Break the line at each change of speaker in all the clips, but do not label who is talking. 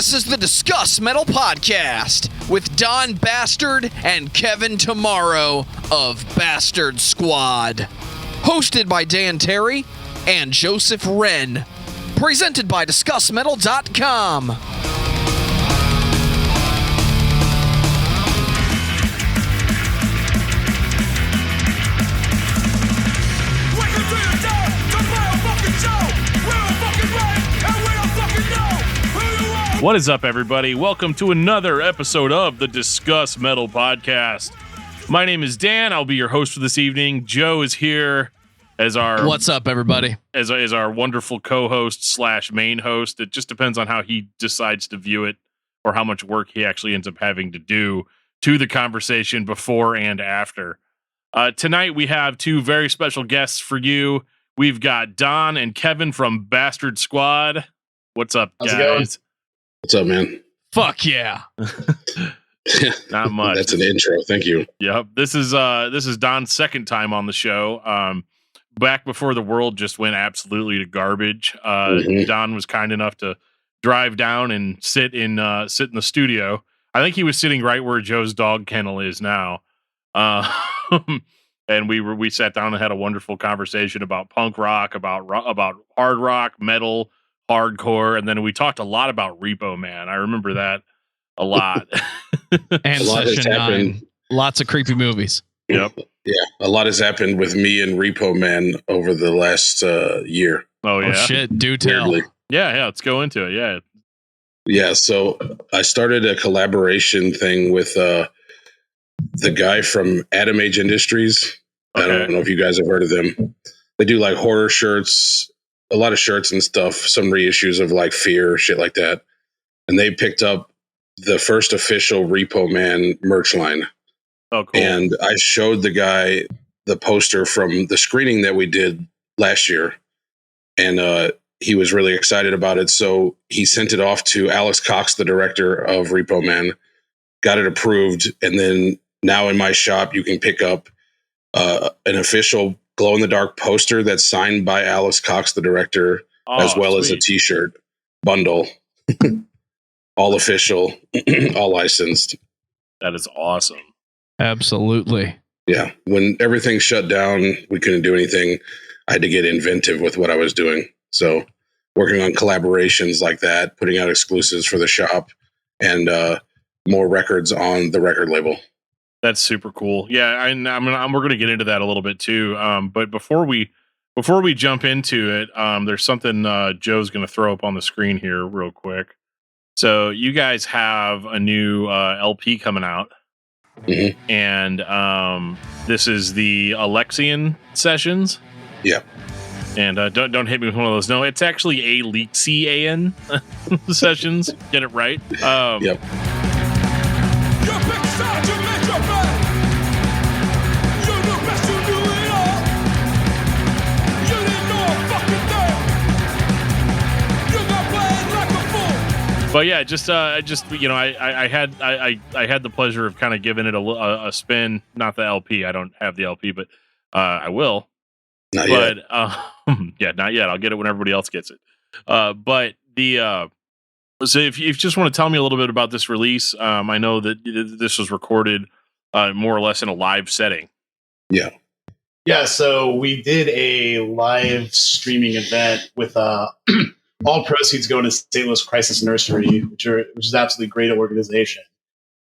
This is the Discuss Metal Podcast with Don Bastard and Kevin Tomorrow of Bastard Squad. Hosted by Dan Terry and Joseph Wren. Presented by discussmetal.com.
What is up, everybody? Welcome to another episode of the Discuss Metal Podcast. My name is Dan. I'll be your host for this evening. Joe is here as our...
What's up, everybody?
As our wonderful co-host slash main host. It just depends on how he decides to view it or how much work he actually ends up having to do to the conversation before and after. Tonight, we have two very special guests for you. We've got Don and Kevin from Bastard Squad. What's up,
How's
guys?
What's up, man?
Fuck yeah.
Not much.
That's an intro. Thank you.
Yep. This is Don's second time on the show. Back before the world just went absolutely to garbage. Don was kind enough to drive down and sit in the studio. I think he was sitting right where Joe's dog kennel is now. And we sat down and had a wonderful conversation about punk rock, about hard rock, metal, hardcore, and then we talked a lot about Repo Man. I remember that a lot.
And
a lot has
Session 9.
happened.
Lots of creepy movies.
Yep.
Yeah, a lot has happened with me and Repo Man over the last year.
Oh, yeah.
Oh, shit. Do tell.
Weirdly.
Yeah. Let's go into it. Yeah.
Yeah, so I started a collaboration thing with the guy from Atom Age Industries.
Okay.
I don't know if you guys have heard of them. They do like horror shirts, a lot of shirts and stuff, some reissues of like Fear, shit like that. And they picked up the first official Repo Man merch line.
Oh, cool.
And I showed the guy the poster from the screening that we did last year. And he was really excited about it. So he sent it off to Alex Cox, the director of Repo Man, got it approved. And then now in my shop, you can pick up an official glow-in-the-dark poster that's signed by Alex Cox, the director, as well as a t-shirt bundle. All official, all licensed.
That is awesome.
Absolutely.
Yeah. When everything shut down, we couldn't do anything. I had to get inventive with what I was doing. So working on collaborations like that, putting out exclusives for the shop, and more records on the record label.
That's super cool. Yeah, and we're going to get into that a little bit too. But before we jump into it, there's something Joe's going to throw up on the screen here real quick. So you guys have a new LP coming out, and this is the Alexian Sessions.
Yeah.
And don't hit me with one of those. No, it's actually Alexian Sessions. Get it right.
Yep.
But yeah, I had the pleasure of kind of giving it a spin. Not the LP. I don't have the LP, but I will.
Not yet.
Yeah, not yet. I'll get it when everybody else gets it. But so if you just want to tell me a little bit about this release, I know that this was recorded more or less in a live setting.
Yeah.
Yeah, so we did a live streaming event with all proceeds going to St. Louis Crisis Nursery, which is absolutely great organization.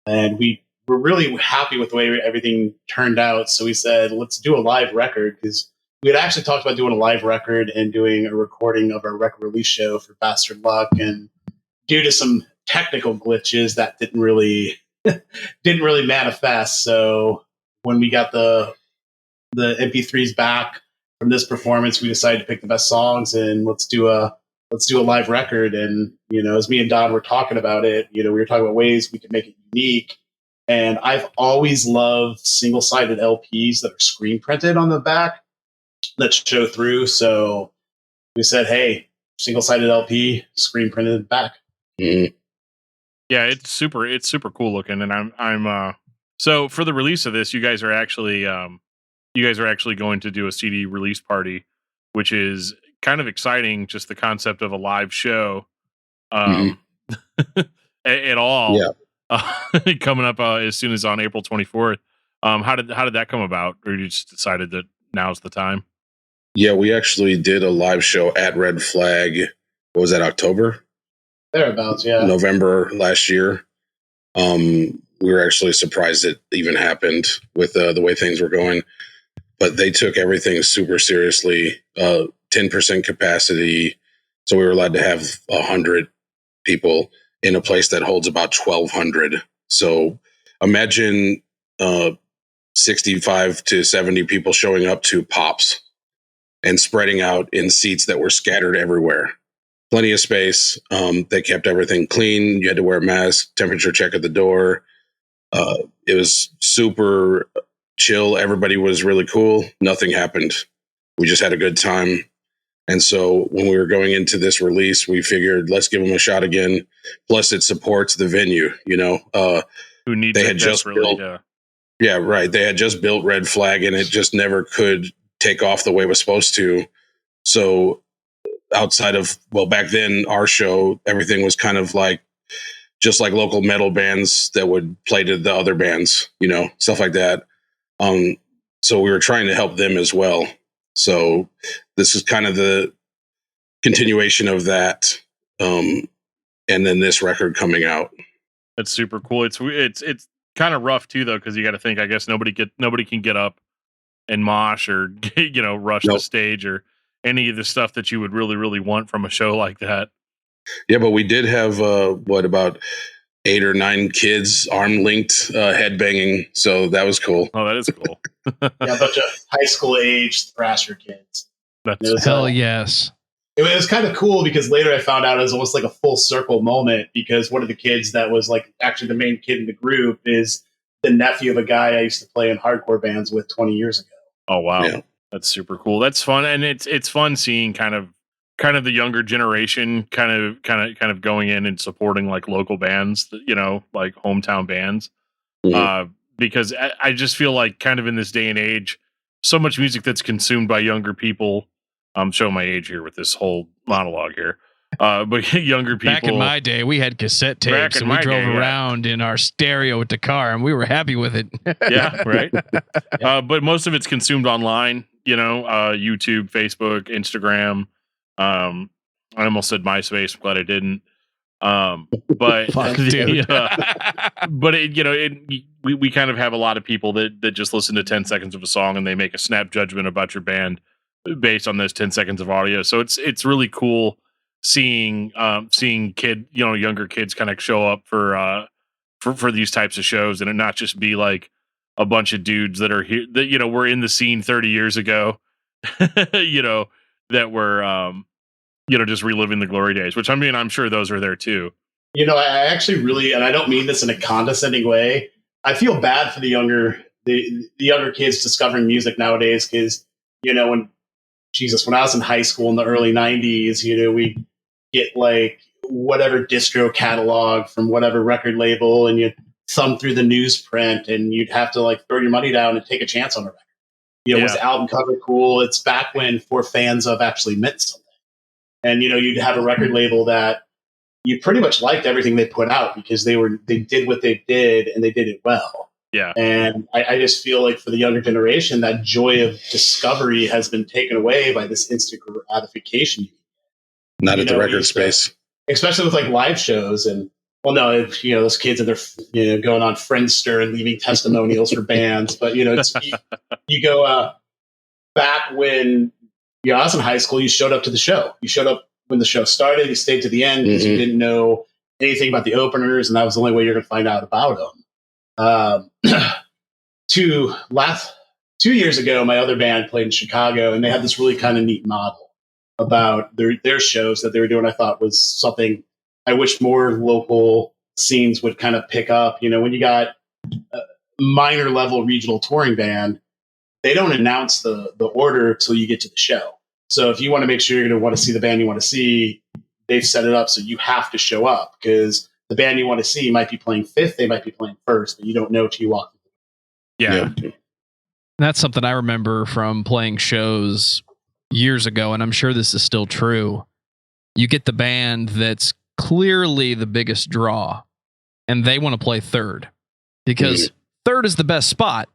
And we were really happy with the way everything turned out. So we said, let's do a live record, because we had actually talked about doing a live record and doing a recording of our record release show for Bastard Luck. And due to some technical glitches, that didn't really manifest. So when we got the MP3s back from this performance, we decided to pick the best songs and let's do a live record. And, as me and Don were talking about it, we were talking about ways we could make it unique. And I've always loved single-sided LPs that are screen printed on the back that show through. So we said, hey, single-sided LP, screen printed back.
Mm-hmm.
Yeah, it's super cool looking. And I'm so for the release of this, you guys are actually going to do a CD release party, which is kind of exciting. Just the concept of a live show at all.
Yeah.
Coming up as soon as on April 24th. How did that come about, or you just decided that now's the time?
Yeah, we actually did a live show at Red Flag. What was that, October?
Thereabouts, yeah.
November last year. We were actually surprised it even happened with the way things were going. But they took everything super seriously. 10% capacity. So we were allowed to have 100 people in a place that holds about 1,200. So imagine 65 to 70 people showing up to Pops and spreading out in seats that were scattered everywhere. Plenty of space. They kept everything clean. You had to wear a mask, temperature check at the door. It was super chill. Everybody was really cool. Nothing happened. We just had a good time. And so when we were going into this release, we figured, let's give them a shot again. Plus, it supports the venue,
Who needs
they
it
had just
desperately,
built, yeah, right. They had just built Red Flag, and it just never could take off the way it was supposed to. So outside of, back then, our show, everything was kind of like, just like local metal bands that would play to the other bands, stuff like that. So we were trying to help them as well. So this is kind of the continuation of that. And then this record coming out.
That's super cool. It's kind of rough too, though, because you got to think. I guess nobody can get up and mosh or rush the stage or any of the stuff that you would really, really want from a show like that.
Yeah, but we did have about 8 or 9 kids arm linked headbanging, so that was cool.
Oh, that is cool.
Yeah, a bunch of high school age thrasher kids.
That's
hell yes.
It was kind of cool because later I found out it was almost like a full circle moment, because one of the kids that was like actually the main kid in the group is the nephew of a guy I used to play in hardcore bands with 20 years ago.
Oh wow,
yeah.
That's super cool. That's fun, and it's fun seeing kind of the younger generation kind of going in and supporting like local bands, like hometown bands.
Mm-hmm.
Because I just feel like kind of in this day and age, so much music that's consumed by younger people. I'm showing my age here with this whole monologue here. But younger people.
Back in my day, we had cassette tapes and we drove around in our stereo with the car, and we were happy with it.
Yeah, right. But most of it's consumed online, YouTube, Facebook, Instagram. I almost said MySpace. I'm glad I didn't. But
Fuck, dude.
But we kind of have a lot of people that just listen to 10 seconds of a song and they make a snap judgment about your band based on those 10 seconds of audio. So it's really cool seeing younger kids kind of show up for these types of shows, and it not just be like a bunch of dudes that are here that were in the scene 30 years ago, that were just reliving the glory days, which I'm sure those are there too.
I actually really, and I don't mean this in a condescending way, I feel bad for the younger kids discovering music nowadays, because when I was in high school in the early 90s, we get like whatever distro catalog from whatever record label, and you'd thumb through the newsprint, and you'd have to like throw your money down and take a chance on a record. Was the album cover cool? It's back when For Fans Of actually meant something. And you'd have a record label that you pretty much liked everything they put out, because they did what they did and they did it well.
Yeah.
And I just feel like for the younger generation, that joy of discovery has been taken away by this instant gratification.
Not at the record space.
Especially with like live shows. And those kids and they're going on Friendster and leaving testimonials for bands. But you go back when I was in high school, you showed up to the show. You showed up when the show started. You stayed to the end because you didn't know anything about the openers, and that was the only way you're going to find out about them. 2 years ago, my other band played in Chicago, and they had this really kind of neat model about their shows that they were doing. I thought was something I wish more local scenes would kind of pick up. When you got a minor level regional touring band, they don't announce the order till you get to the show. So if you want to make sure you're going to want to see the band you want to see, they've set it up so you have to show up, because the band you want to see might be playing 5th, they might be playing 1st, but you don't know till you walk.
Yeah.
That's something I remember from playing shows years ago, and I'm sure this is still true. You get the band that's clearly the biggest draw, and they want to play third because third is the best spot.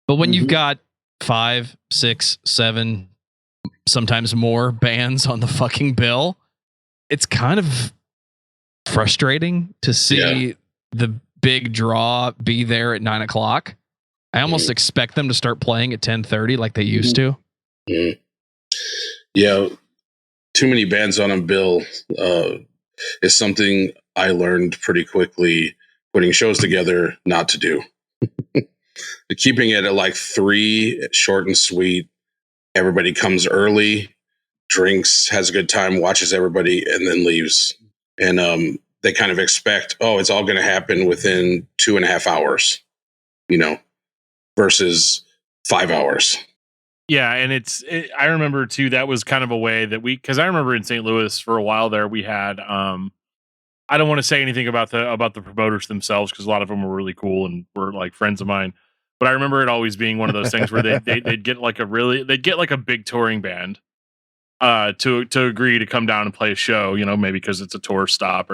But when you've got 5, 6, 7, sometimes more bands on the fucking bill, it's kind of frustrating to see the big draw be there at 9 o'clock. I almost expect them to start playing at 10:30 like they used to.
Yeah, too many bands on a bill is something I learned pretty quickly putting shows together not to do. Keeping it at like 3, short and sweet. Everybody comes early, drinks, has a good time, watches everybody, and then leaves. And they kind of expect, it's all going to happen within 2.5 hours, versus 5 hours.
Yeah, and I remember too, that was kind of a way that because I remember in St. Louis for a while there, we had, I don't want to say anything about the promoters themselves because a lot of them were really cool and were like friends of mine. But I remember it always being one of those things where they'd get like a big touring band to agree to come down and play a show, maybe because it's a tour stop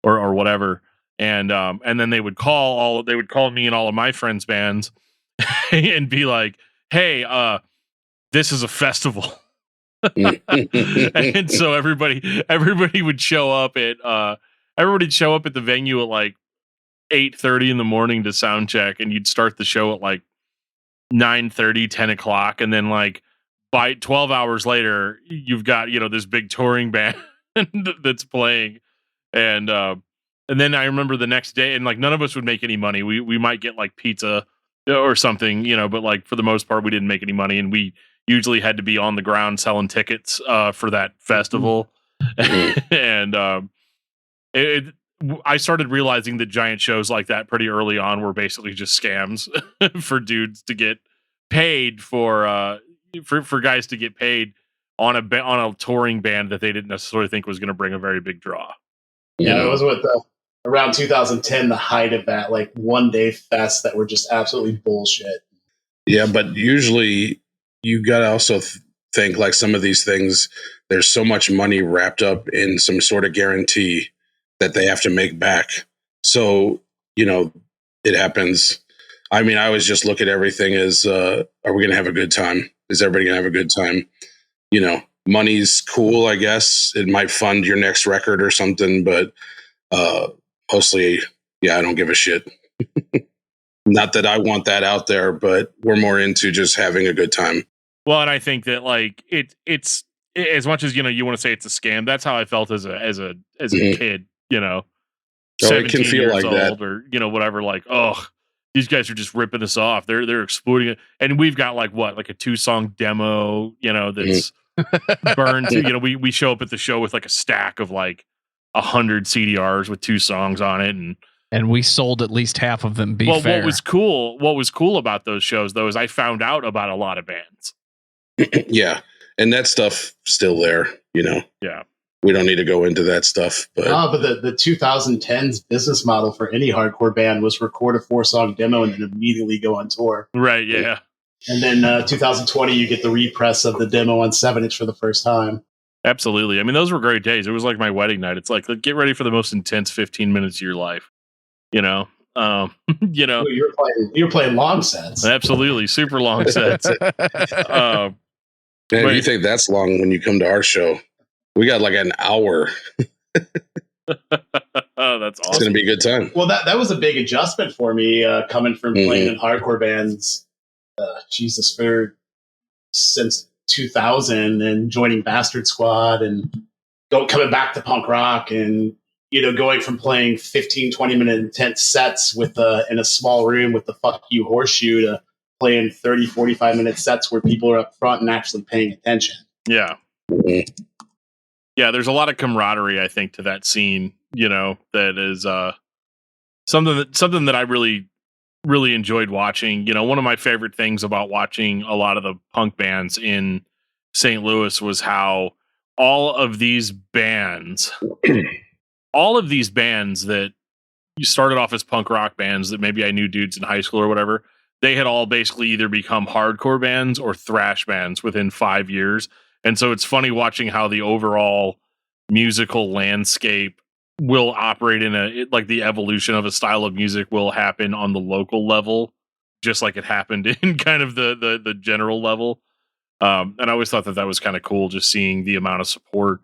or whatever. And then they would call me and all of my friends' bands and be like, hey, this is a festival. And so everybody would show up at the venue at like 8:30 in the morning to sound check, and you'd start the show at like 9:30, 10 o'clock, and then like by 12 hours later, you've got this big touring band that's playing, and then I remember the next day, and like none of us would make any money. We might get like pizza or something, but like for the most part, we didn't make any money, and we usually had to be on the ground selling tickets for that festival, and I started realizing that giant shows like that pretty early on were basically just scams for dudes to get paid for guys to get paid on a touring band that they didn't necessarily think was going to bring a very big draw.
Yeah, it was around 2010, the height of that like one day fest that were just absolutely bullshit.
Yeah, but usually you got to also think like some of these things, there's so much money wrapped up in some sort of guarantee that they have to make back. So, it happens. I mean, I always just look at everything as, are we going to have a good time? Is everybody going to have a good time? Money's cool, I guess. It might fund your next record or something, but mostly, I don't give a shit. Not that I want that out there, but we're more into just having a good time.
Well, and I think that like it's as much as you want to say it's a scam. That's how I felt as a kid.
It can feel like that,
or whatever. Like, oh, these guys are just ripping us off. They're exploiting it, and we've got like a 2-song demo. That's burned. We show up at the show with like a stack of like 100 CDRs with 2 songs on it,
and we sold at least half of them. Fair.
What was cool about those shows though is I found out about a lot of bands.
Yeah, and that stuff still there.
Yeah.
We don't need to go into that stuff, but
the 2010s business model for any hardcore band was record a 4-song demo and then immediately go on tour.
Right. Yeah.
And then 2020, you get the repress of the demo on 7-inch for the first time.
Absolutely. I mean, those were great days. It was like my wedding night. It's like, get ready for the most intense 15 minutes of your life.
You're playing long sets.
Absolutely, super long sets.
Man, you think that's long when you come to our show? We got like an hour.
Oh, that's awesome.
It's going to be a good time.
Well, that was a big adjustment for me coming from playing in hardcore bands. Since 2000 and joining Bastard Squad and coming back to punk rock and going from playing 15-20 minute intense sets with in a small room with the fuck you horseshoe to playing 30-45 minute sets where people are up front and actually paying attention.
Yeah. Yeah, there's a lot of camaraderie, I think, to that scene, that is something that I really, really enjoyed watching. One of my favorite things about watching a lot of the punk bands in St. Louis was how all of these bands that you started off as punk rock bands that maybe I knew dudes in high school or whatever, they had all basically either become hardcore bands or thrash bands within 5 years. And so it's funny watching how the overall musical landscape will operate like the evolution of a style of music will happen on the local level, just like it happened in kind of the general level. And I always thought that was kind of cool, just seeing the amount of support.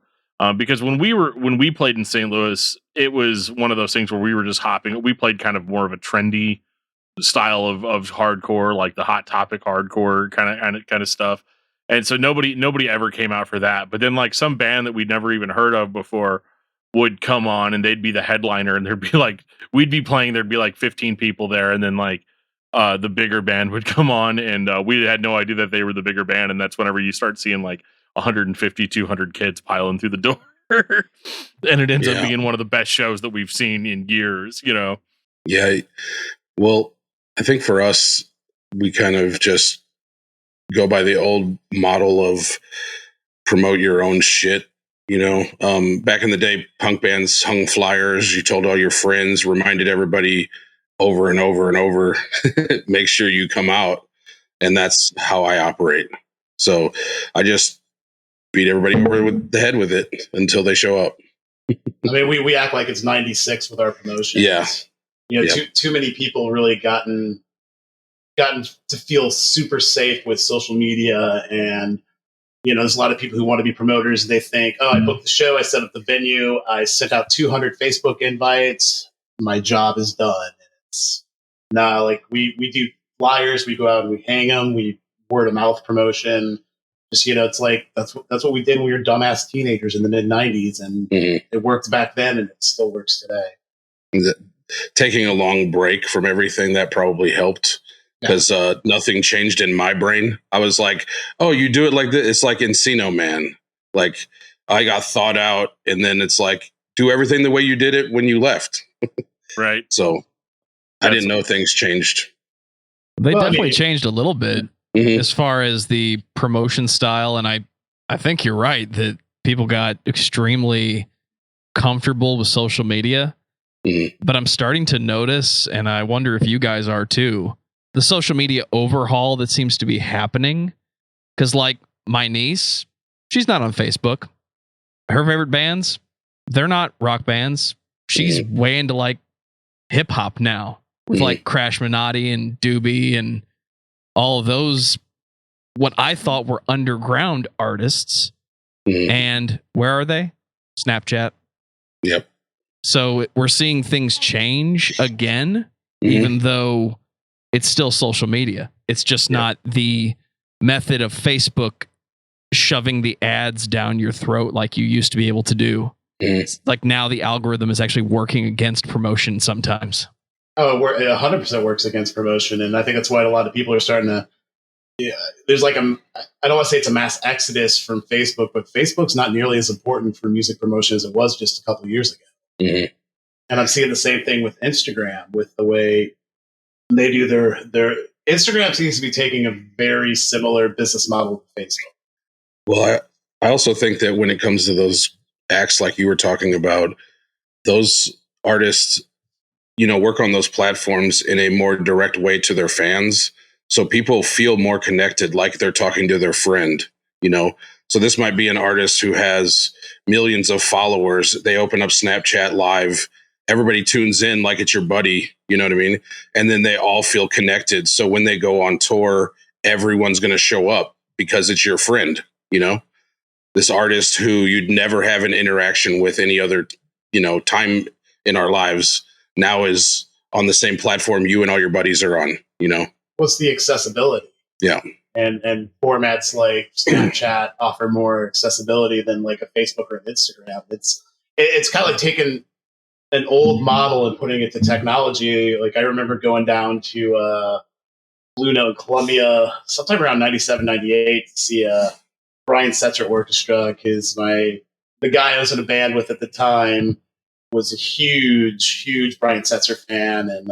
Because when we played in St. Louis, it was one of those things where we were just hopping. We played kind of more of a trendy style of hardcore, like the Hot Topic hardcore kind of stuff. And so nobody ever came out for that. But then like some band that we'd never even heard of before would come on, and they'd be the headliner, and there'd be like, we'd be playing, there'd be like 15 people there, and then like the bigger band would come on, and we had no idea that they were the bigger band. And that's whenever you start seeing like 150, 200 kids piling through the door. And it ends up being one of the best shows that we've seen in years, you know?
Yeah. Well, I think for us, we kind of just go by the old model of promote your own shit. You know, back in the day, punk bands hung flyers. You told all your friends, reminded everybody over and over and over, make sure you come out. And that's how I operate. So I just beat everybody over with the head with it until they show up.
I mean, we act like it's 96 with our promotions.
Yeah.
You know, too many people really gotten to feel super safe with social media. And, you know, there's a lot of people who want to be promoters. They think, oh, I booked the show, I set up the venue, I sent out 200 Facebook invites, my job is done. It's nah, like we do flyers, we go out and we hang them, we word of mouth promotion. Just, you know, it's like that's what we did when we were dumbass teenagers in the mid 90s, and it worked back then, and it still works today.
Taking a long break from everything, that probably helped, because nothing changed in my brain. I was like, oh, you do it like this. It's like Encino Man. Like I got thought out, and then it's like, do everything the way you did it when you left.
Right.
So I didn't know things changed.
They definitely changed a little bit as far as the promotion style. And I think you're right that people got extremely comfortable with social media. But I'm starting to notice, and I wonder if you guys are too, the social media overhaul that seems to be happening. Because like my niece, she's not on Facebook. Her favorite bands, they're not rock bands. She's way into like hip hop now with like Crash Minotti and Doobie and all of those, what I thought were underground artists. And where are they? Snapchat.
Yep.
So we're seeing things change again, even though it's still social media. It's just not the method of Facebook shoving the ads down your throat like you used to be able to do. It's like now the algorithm is actually working against promotion sometimes.
Oh, it 100% works against promotion. And I think that's why a lot of people are starting to, there's like I don't want to say it's a mass exodus from Facebook, but Facebook's not nearly as important for music promotion as it was just a couple of years ago. And I'm seeing the same thing with Instagram, with the way they do their Instagram seems to be taking a very similar business model to Facebook.
Well, I also think that when it comes to those acts like you were talking about, those artists, you know, work on those platforms in a more direct way to their fans. So people feel more connected, like they're talking to their friend, you know. So this might be an artist who has millions of followers. They open up Snapchat Live. Everybody tunes in like it's your buddy, you know what I mean? And then they all feel connected. So when they go on tour, everyone's going to show up because it's your friend, you know? This artist who you'd never have an interaction with any other, you know, time in our lives now is on the same platform you and all your buddies are on, you know?
What's the accessibility?
Yeah.
And formats like Snapchat offer more accessibility than like a Facebook or an Instagram. It's kind of like taking an old model and putting it to technology. Like I remember going down to Blue Note in Columbia sometime around 97, 98 to see Brian Setzer Orchestra, because the guy I was in a band with at the time was a huge Brian Setzer fan, and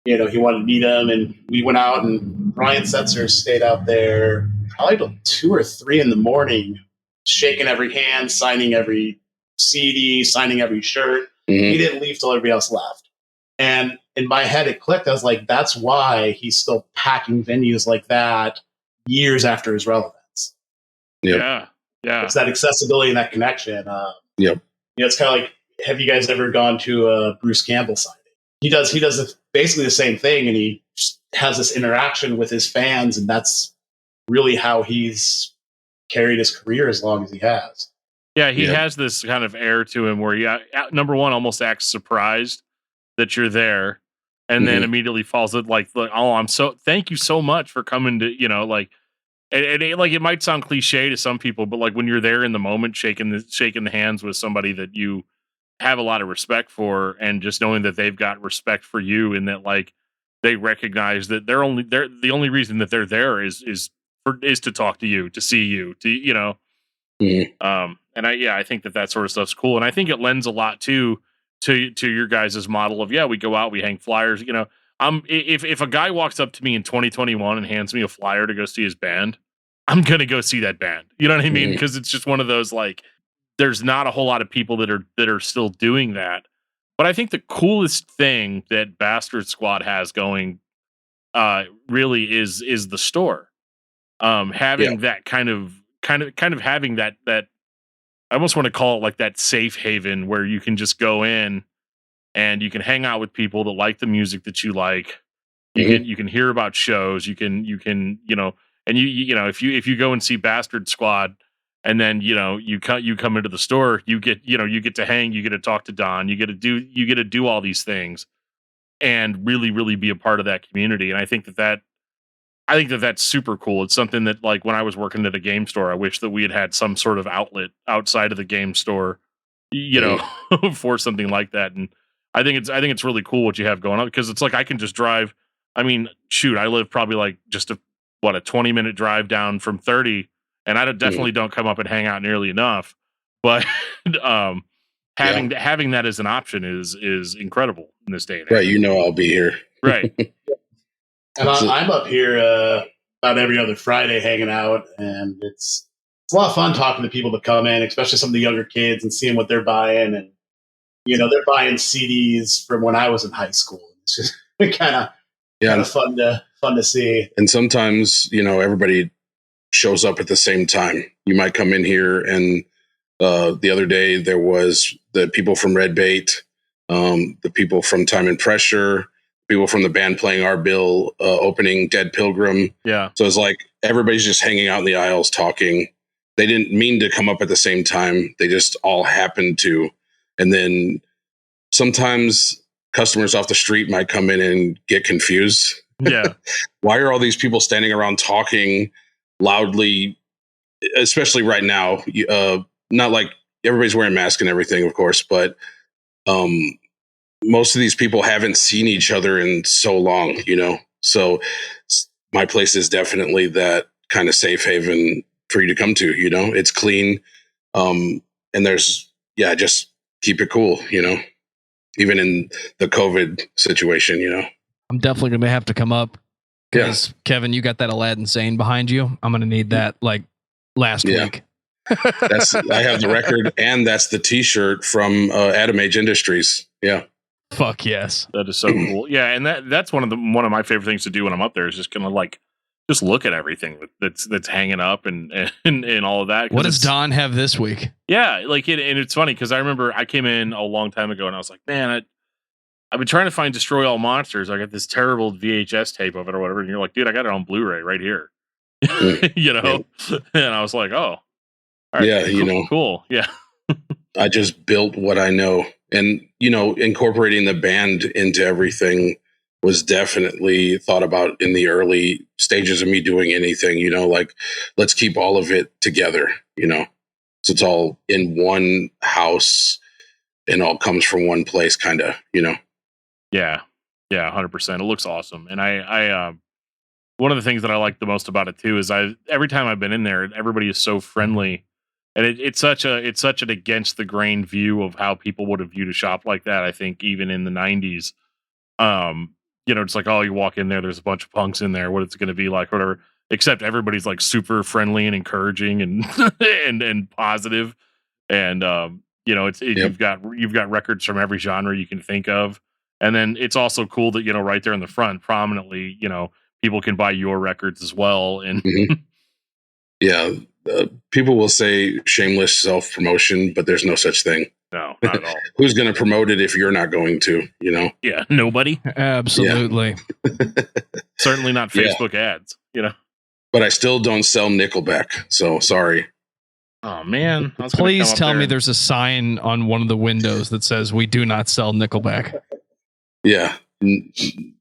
you know, he wanted to meet him, and we went out, and Brian Setzer stayed out there probably till 2 or 3 in the morning, shaking every hand, signing every CD, signing every shirt. He didn't leave till everybody else left. And in my head, it clicked. I was like, that's why he's still packing venues like that years after his relevance.
Yep.
Yeah.
It's that accessibility and that connection.
Yep.
You know, it's kind of like have you guys ever gone to a Bruce Campbell signing? He does basically the same thing, and he just has this interaction with his fans, and that's really how he's carried his career as long as he has.
Yeah, he has this kind of air to him where he, number one, almost acts surprised that you're there, and then immediately falls it like, oh, thank you so much for coming to, like, and like, it might sound cliche to some people, but like when you're there in the moment, shaking the hands with somebody that you have a lot of respect for, and just knowing that they've got respect for you, and that like they recognize that they're the only reason that they're there is to talk to you, to see you, to and I think that sort of stuff's cool, and I think it lends a lot to your guys' model of, we go out, we hang flyers, if a guy walks up to me in 2021 and hands me a flyer to go see his band, I'm gonna go see that band. You know what I mean? Because it's just one of those, like, there's not a whole lot of people that are still doing that. But I think the coolest thing that Bastard Squad has going, really is the store. Having that kind of having that I almost want to call it like that safe haven where you can just go in and you can hang out with people that like the music that you like. You can hear about shows. You can and if you go and see Bastard Squad, and then you come into the store, you get to hang, you get to talk to Don, you get to do all these things, and really be a part of that community. And I think that's super cool. It's something that, like, when I was working at a game store, I wish that we had some sort of outlet outside of the game store, for something like that. And I think it's really cool what you have going on, because it's like I can just drive. I mean, shoot, I live probably like just a 20-minute drive down from 30, and I definitely don't come up and hang out nearly enough. But having that as an option is incredible in this day and age.
Right, I'll be here.
Right.
And I'm up here about every other Friday hanging out, and it's a lot of fun talking to people that come in, especially some of the younger kids, and seeing what they're buying. And they're buying CDs from when I was in high school. It's just kind of fun to see.
And sometimes everybody shows up at the same time. You might come in here, and the other day there was the people from Red Bait, the people from Time and Pressure, people from the band playing our bill, opening Dead Pilgrim.
Yeah.
So it's like everybody's just hanging out in the aisles talking. They didn't mean to come up at the same time. They just all happened to. And then sometimes customers off the street might come in and get confused.
Yeah.
Why are all these people standing around talking loudly, especially right now? Not like everybody's wearing masks and everything, of course, but most of these people haven't seen each other in so long, So my place is definitely that kind of safe haven for you to come to. It's clean, and there's just keep it cool. Even in the COVID situation.
I'm definitely going to have to come up. Because Kevin, you got that Aladdin Sane behind you. I'm going to need that like last week.
I have the record, and that's the T-shirt from Atom Age Industries. Yeah.
Fuck yes.
That is so cool. Yeah, and that's one of my favorite things to do when I'm up there, is just kind of like just look at everything that's hanging up and all of that.
What does Don have this week?
Yeah, like and it's funny because I remember I came in a long time ago and I was like, man, I've been trying to find Destroy All Monsters. I got this terrible VHS tape of it or whatever, and you're like, dude, I got it on Blu-ray right here. And I was like, oh, all right, cool. Yeah.
I just built what I know. And, incorporating the band into everything was definitely thought about in the early stages of me doing anything, like, let's keep all of it together, So it's all in one house and all comes from one place, kind of,
Yeah. Yeah, 100%. It looks awesome. And I one of the things that I like the most about it too is every time I've been in there, everybody is so friendly. And it's such an against the grain view of how people would have viewed a shop like that. I think even in the 90s, it's like, oh, you walk in there, there's a bunch of punks in there. What it's going to be like, whatever. Except everybody's like super friendly and encouraging and and positive. And you've got records from every genre you can think of. And then it's also cool that right there in the front, prominently, people can buy your records as well. And
yeah. people will say shameless self-promotion, but there's no such thing.
No, not at all.
Who's going to promote it if you're not going to,
Yeah, nobody.
Absolutely.
Certainly not Facebook ads,
But I still don't sell Nickelback, so sorry.
Oh, man. I was gonna
Please
come up
tell
there
me
and-
there's a sign on one of the windows that says we do not sell Nickelback.
Yeah.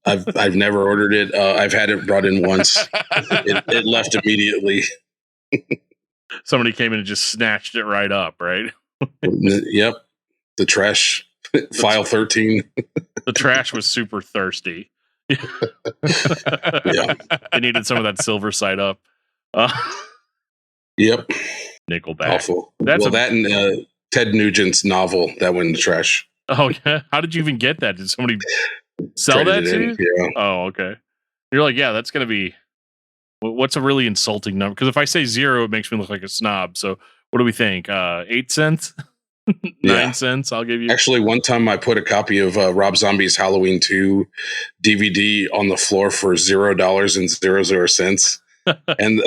I've never ordered it. I've had it brought in once. It left immediately.
somebody came in and just snatched it right up, right?
Yep. The trash. File 13.
The trash was super thirsty.
Yeah.
They needed some of that silver side up.
Yep.
Nickelback.
Awful.
That's
that and Ted Nugent's novel that went in the trash.
Oh, yeah. How did you even get that? Did somebody sell that
Traded
to
it
you?
in, yeah.
Oh, okay. You're like, yeah, that's going to be. What's a really insulting number? Because if I say 0, it makes me look like a snob. So what do we think? 8 cents? 9 cents? I'll give you.
Actually, one time I put a copy of Rob Zombie's Halloween 2 DVD on the floor for $0.00. And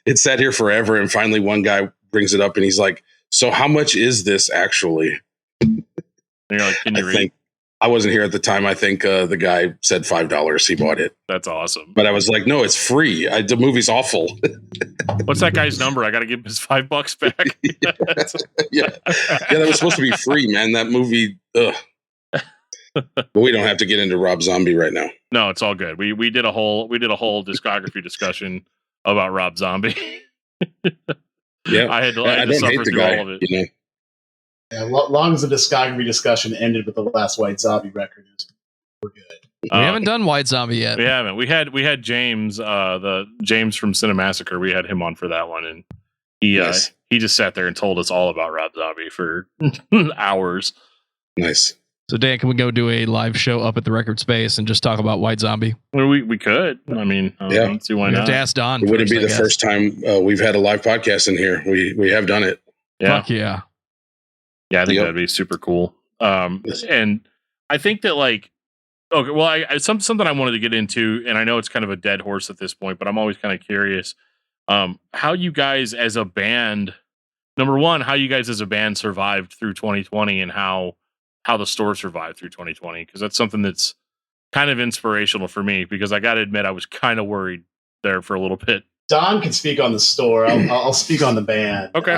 it sat here forever. And finally, one guy brings it up and he's like, "So how much is this actually?"
And you're like, can you read?
I wasn't here at the time. I think the guy said $5. He bought it.
That's awesome.
But I was like, no, it's free. The movie's awful.
What's that guy's number? I got to give him his $5 back.
Yeah, that was supposed to be free, man. That movie. Ugh. But we don't have to get into Rob Zombie right now.
No, it's all good. We did a whole discography discussion about Rob Zombie.
Yeah,
I had to suffer through all of it.
Yeah, long as the discography discussion ended with the last White Zombie record, we're good.
We haven't done White Zombie yet.
We haven't. We had James, the James from Cinemassacre. We had him on for that one, and he just sat there and told us all about Rob Zombie for hours.
Nice.
So Dan, can we go do a live show up at the Record Space and just talk about White Zombie?
Well, we could. I mean, I don't see why
We have
not.
to ask Don.
It wouldn't be the first time we've had a live podcast in here. We have done it.
Yeah.
Fuck yeah.
Yeah, I think that'd be super cool. And I think that okay, well, something I wanted to get into, and I know it's kind of a dead horse at this point, but I'm always kind of curious how you guys as a band, number one, how you guys as a band survived through 2020 and how the store survived through 2020, because that's something that's kind of inspirational for me, because I got to admit I was kind of worried there for a little bit.
Don can speak on the store. I'll speak on the band.
Okay.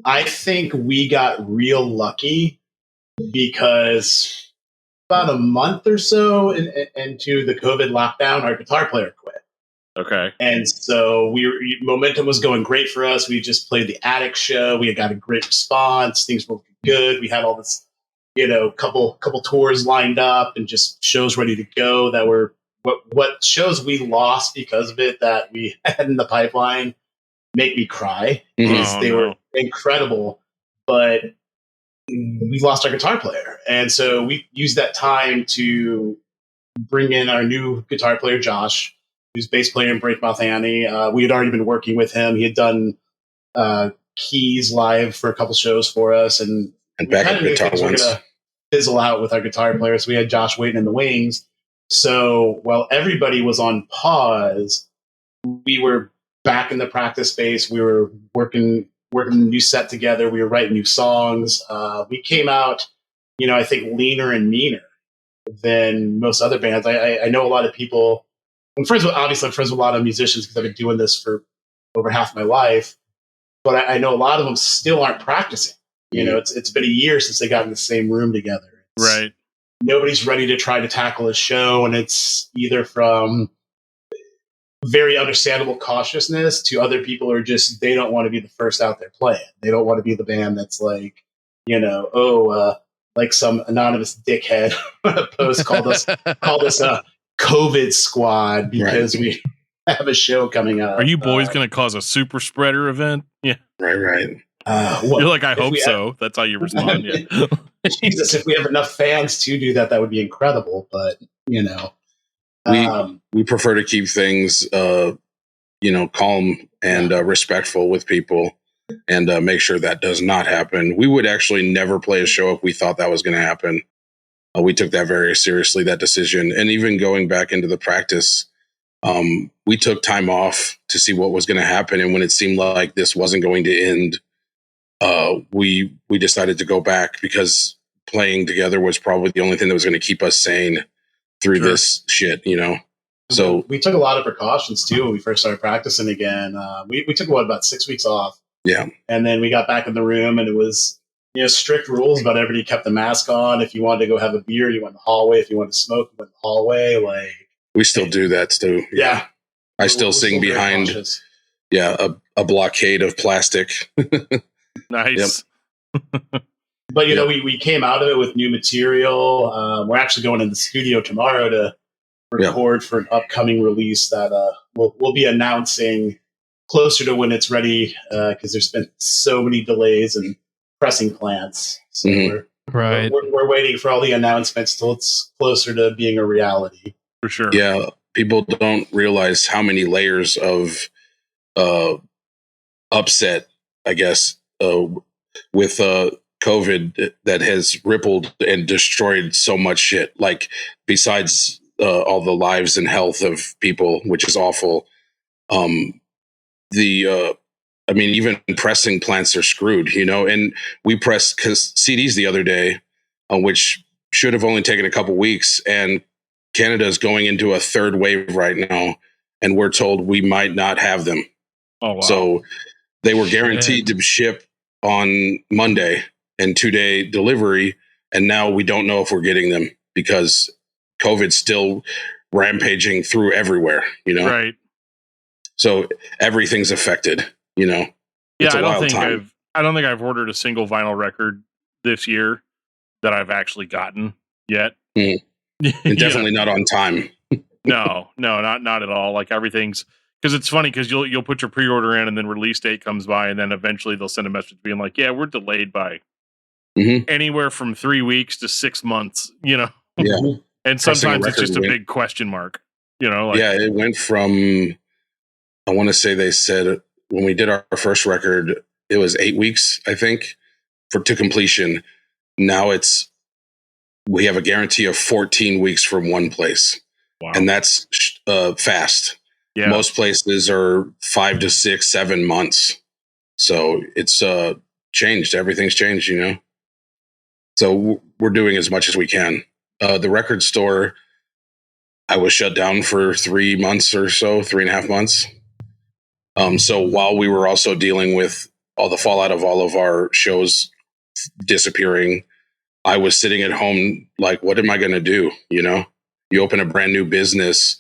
I think we got real lucky because about a month or so into the COVID lockdown, our guitar player quit.
Okay.
And so momentum was going great for us. We just played the Attic show. We had got a great response. Things were good. We had all this, couple tours lined up and just shows ready to go that were what shows we lost because of it that we had in the pipeline make me cry because they were incredible, but we lost our guitar player. And so we used that time to bring in our new guitar player, Josh, who's bass player in Breakmouth Annie. We had already been working with him. He had done keys live for a couple shows for us, and
backup guitar
once. We're gonna fizzle out with our guitar player, so we had Josh waiting in the wings. So while everybody was on pause, we were back in the practice space. We were working a new set together. We were writing new songs. We came out, I think leaner and meaner than most other bands. I know a lot of people. I'm friends with a lot of musicians because I've been doing this for over half my life. But I know a lot of them still aren't practicing. It's been a year since they got in the same room together.
Right.
Nobody's ready to try to tackle a show, and it's either from very understandable cautiousness to other people are just, they don't want to be the first out there playing. They don't want to be the band that's like, like some anonymous dickhead post called us COVID squad because we have a show coming up.
Are you boys going to cause a super spreader event? Yeah.
Right.
You're like, I hope so. That's how you respond. Yeah.
Jesus, if we have enough fans to do that, that would be incredible. But,
we prefer to keep things, calm and respectful with people and make sure that does not happen. We would actually never play a show if we thought that was going to happen. We took that very seriously, that decision. And even going back into the practice, we took time off to see what was going to happen. And when it seemed like this wasn't going to end, we decided to go back because playing together was probably the only thing that was going to keep us sane through this shit, So
we took a lot of precautions too when we first started practicing again. We took about 6 weeks off.
Yeah.
And then we got back in the room and it was, strict rules about everybody kept the mask on. If you wanted to go have a beer, you went in the hallway. If you wanted to smoke, you went in the hallway.
We still do that too.
Yeah.
I still sing behind a blockade of plastic.
Nice.
Yep.
But we came out of it with new material. We're actually going in the studio tomorrow to record for an upcoming release that we'll be announcing closer to when it's ready, because there's been so many delays and pressing plants. So we're waiting for all the announcements till it's closer to being a reality.
For sure.
Yeah, people don't realize how many layers of upset, I guess, with COVID that has rippled and destroyed so much shit. Like, besides all the lives and health of people, which is awful. Even pressing plants are screwed, and we pressed CDs the other day, which should have only taken a couple weeks. And Canada is going into a third wave right now. And we're told we might not have them.
Oh, wow.
So they were guaranteed to ship on Monday and 2-day delivery. And now we don't know if we're getting them because COVID's still rampaging through everywhere,
Right.
So everything's affected,
Yeah,
It's
I
a
don't
wild
think
time.
I don't think I've ordered a single vinyl record this year that I've actually gotten yet.
And definitely not on time.
No, not at all. Like, everything's, because it's funny because you'll put your pre-order in and then release date comes by and then eventually they'll send a message being like, yeah, we're delayed by anywhere from 3 weeks to 6 months,
Yeah.
And sometimes it's just a big question mark,
It went from, I want to say they said when we did our first record, it was 8 weeks, I think, to completion. Now we have a guarantee of 14 weeks from one place.
Wow.
And that's fast.
Yeah.
Most places are 5 to 6, 7 months. So it's changed. Everything's changed, So we're doing as much as we can. The record store, I was shut down for 3 months or so, 3.5 months. So while we were also dealing with all the fallout of all of our shows disappearing, I was sitting at home like, what am I going to do? You open a brand new business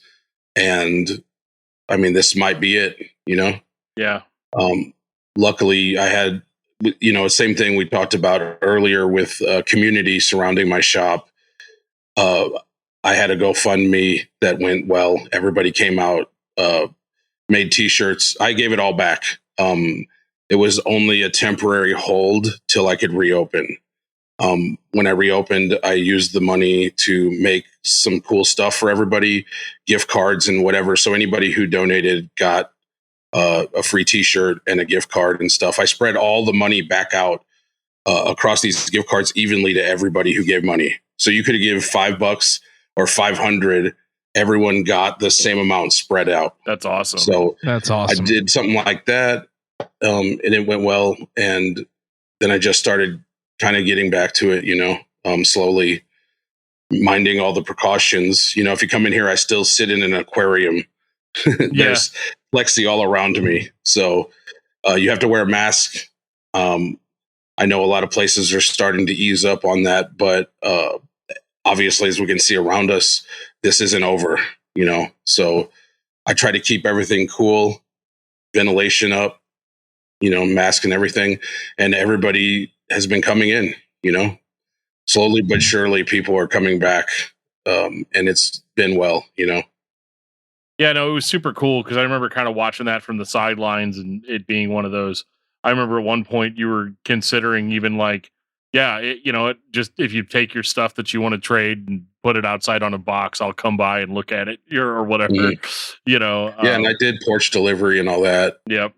and this might be it,
Yeah.
Luckily I had, same thing we talked about earlier with community surrounding my shop. I had a GoFundMe that went well. Everybody came out, made t-shirts. I gave it all back. It was only a temporary hold till I could reopen. When I reopened, I used the money to make some cool stuff for everybody, gift cards and whatever. So anybody who donated got a free t-shirt and a gift card and stuff. I spread all the money back out across these gift cards evenly to everybody who gave money. So you could give $5 or 500. Everyone got the same amount spread out.
That's awesome.
So
that's awesome.
I did something like that, and it went well. And then I just started kind of getting back to it, slowly minding all the precautions. If you come in here, I still sit in an aquarium. There's plexi all around me. So you have to wear a mask. I know a lot of places are starting to ease up on that, but obviously, as we can see around us, this isn't over, So I try to keep everything cool, ventilation up, mask and everything. And everybody has been coming in, slowly but surely people are coming back. And it's been well,
Yeah, no, it was super cool because I remember kind of watching that from the sidelines and it being one of those. I remember at one point you were considering even like, just if you take your stuff that you want to trade and put it outside on a box, I'll come by and look at it or whatever,
and I did porch delivery and all that.
Yep.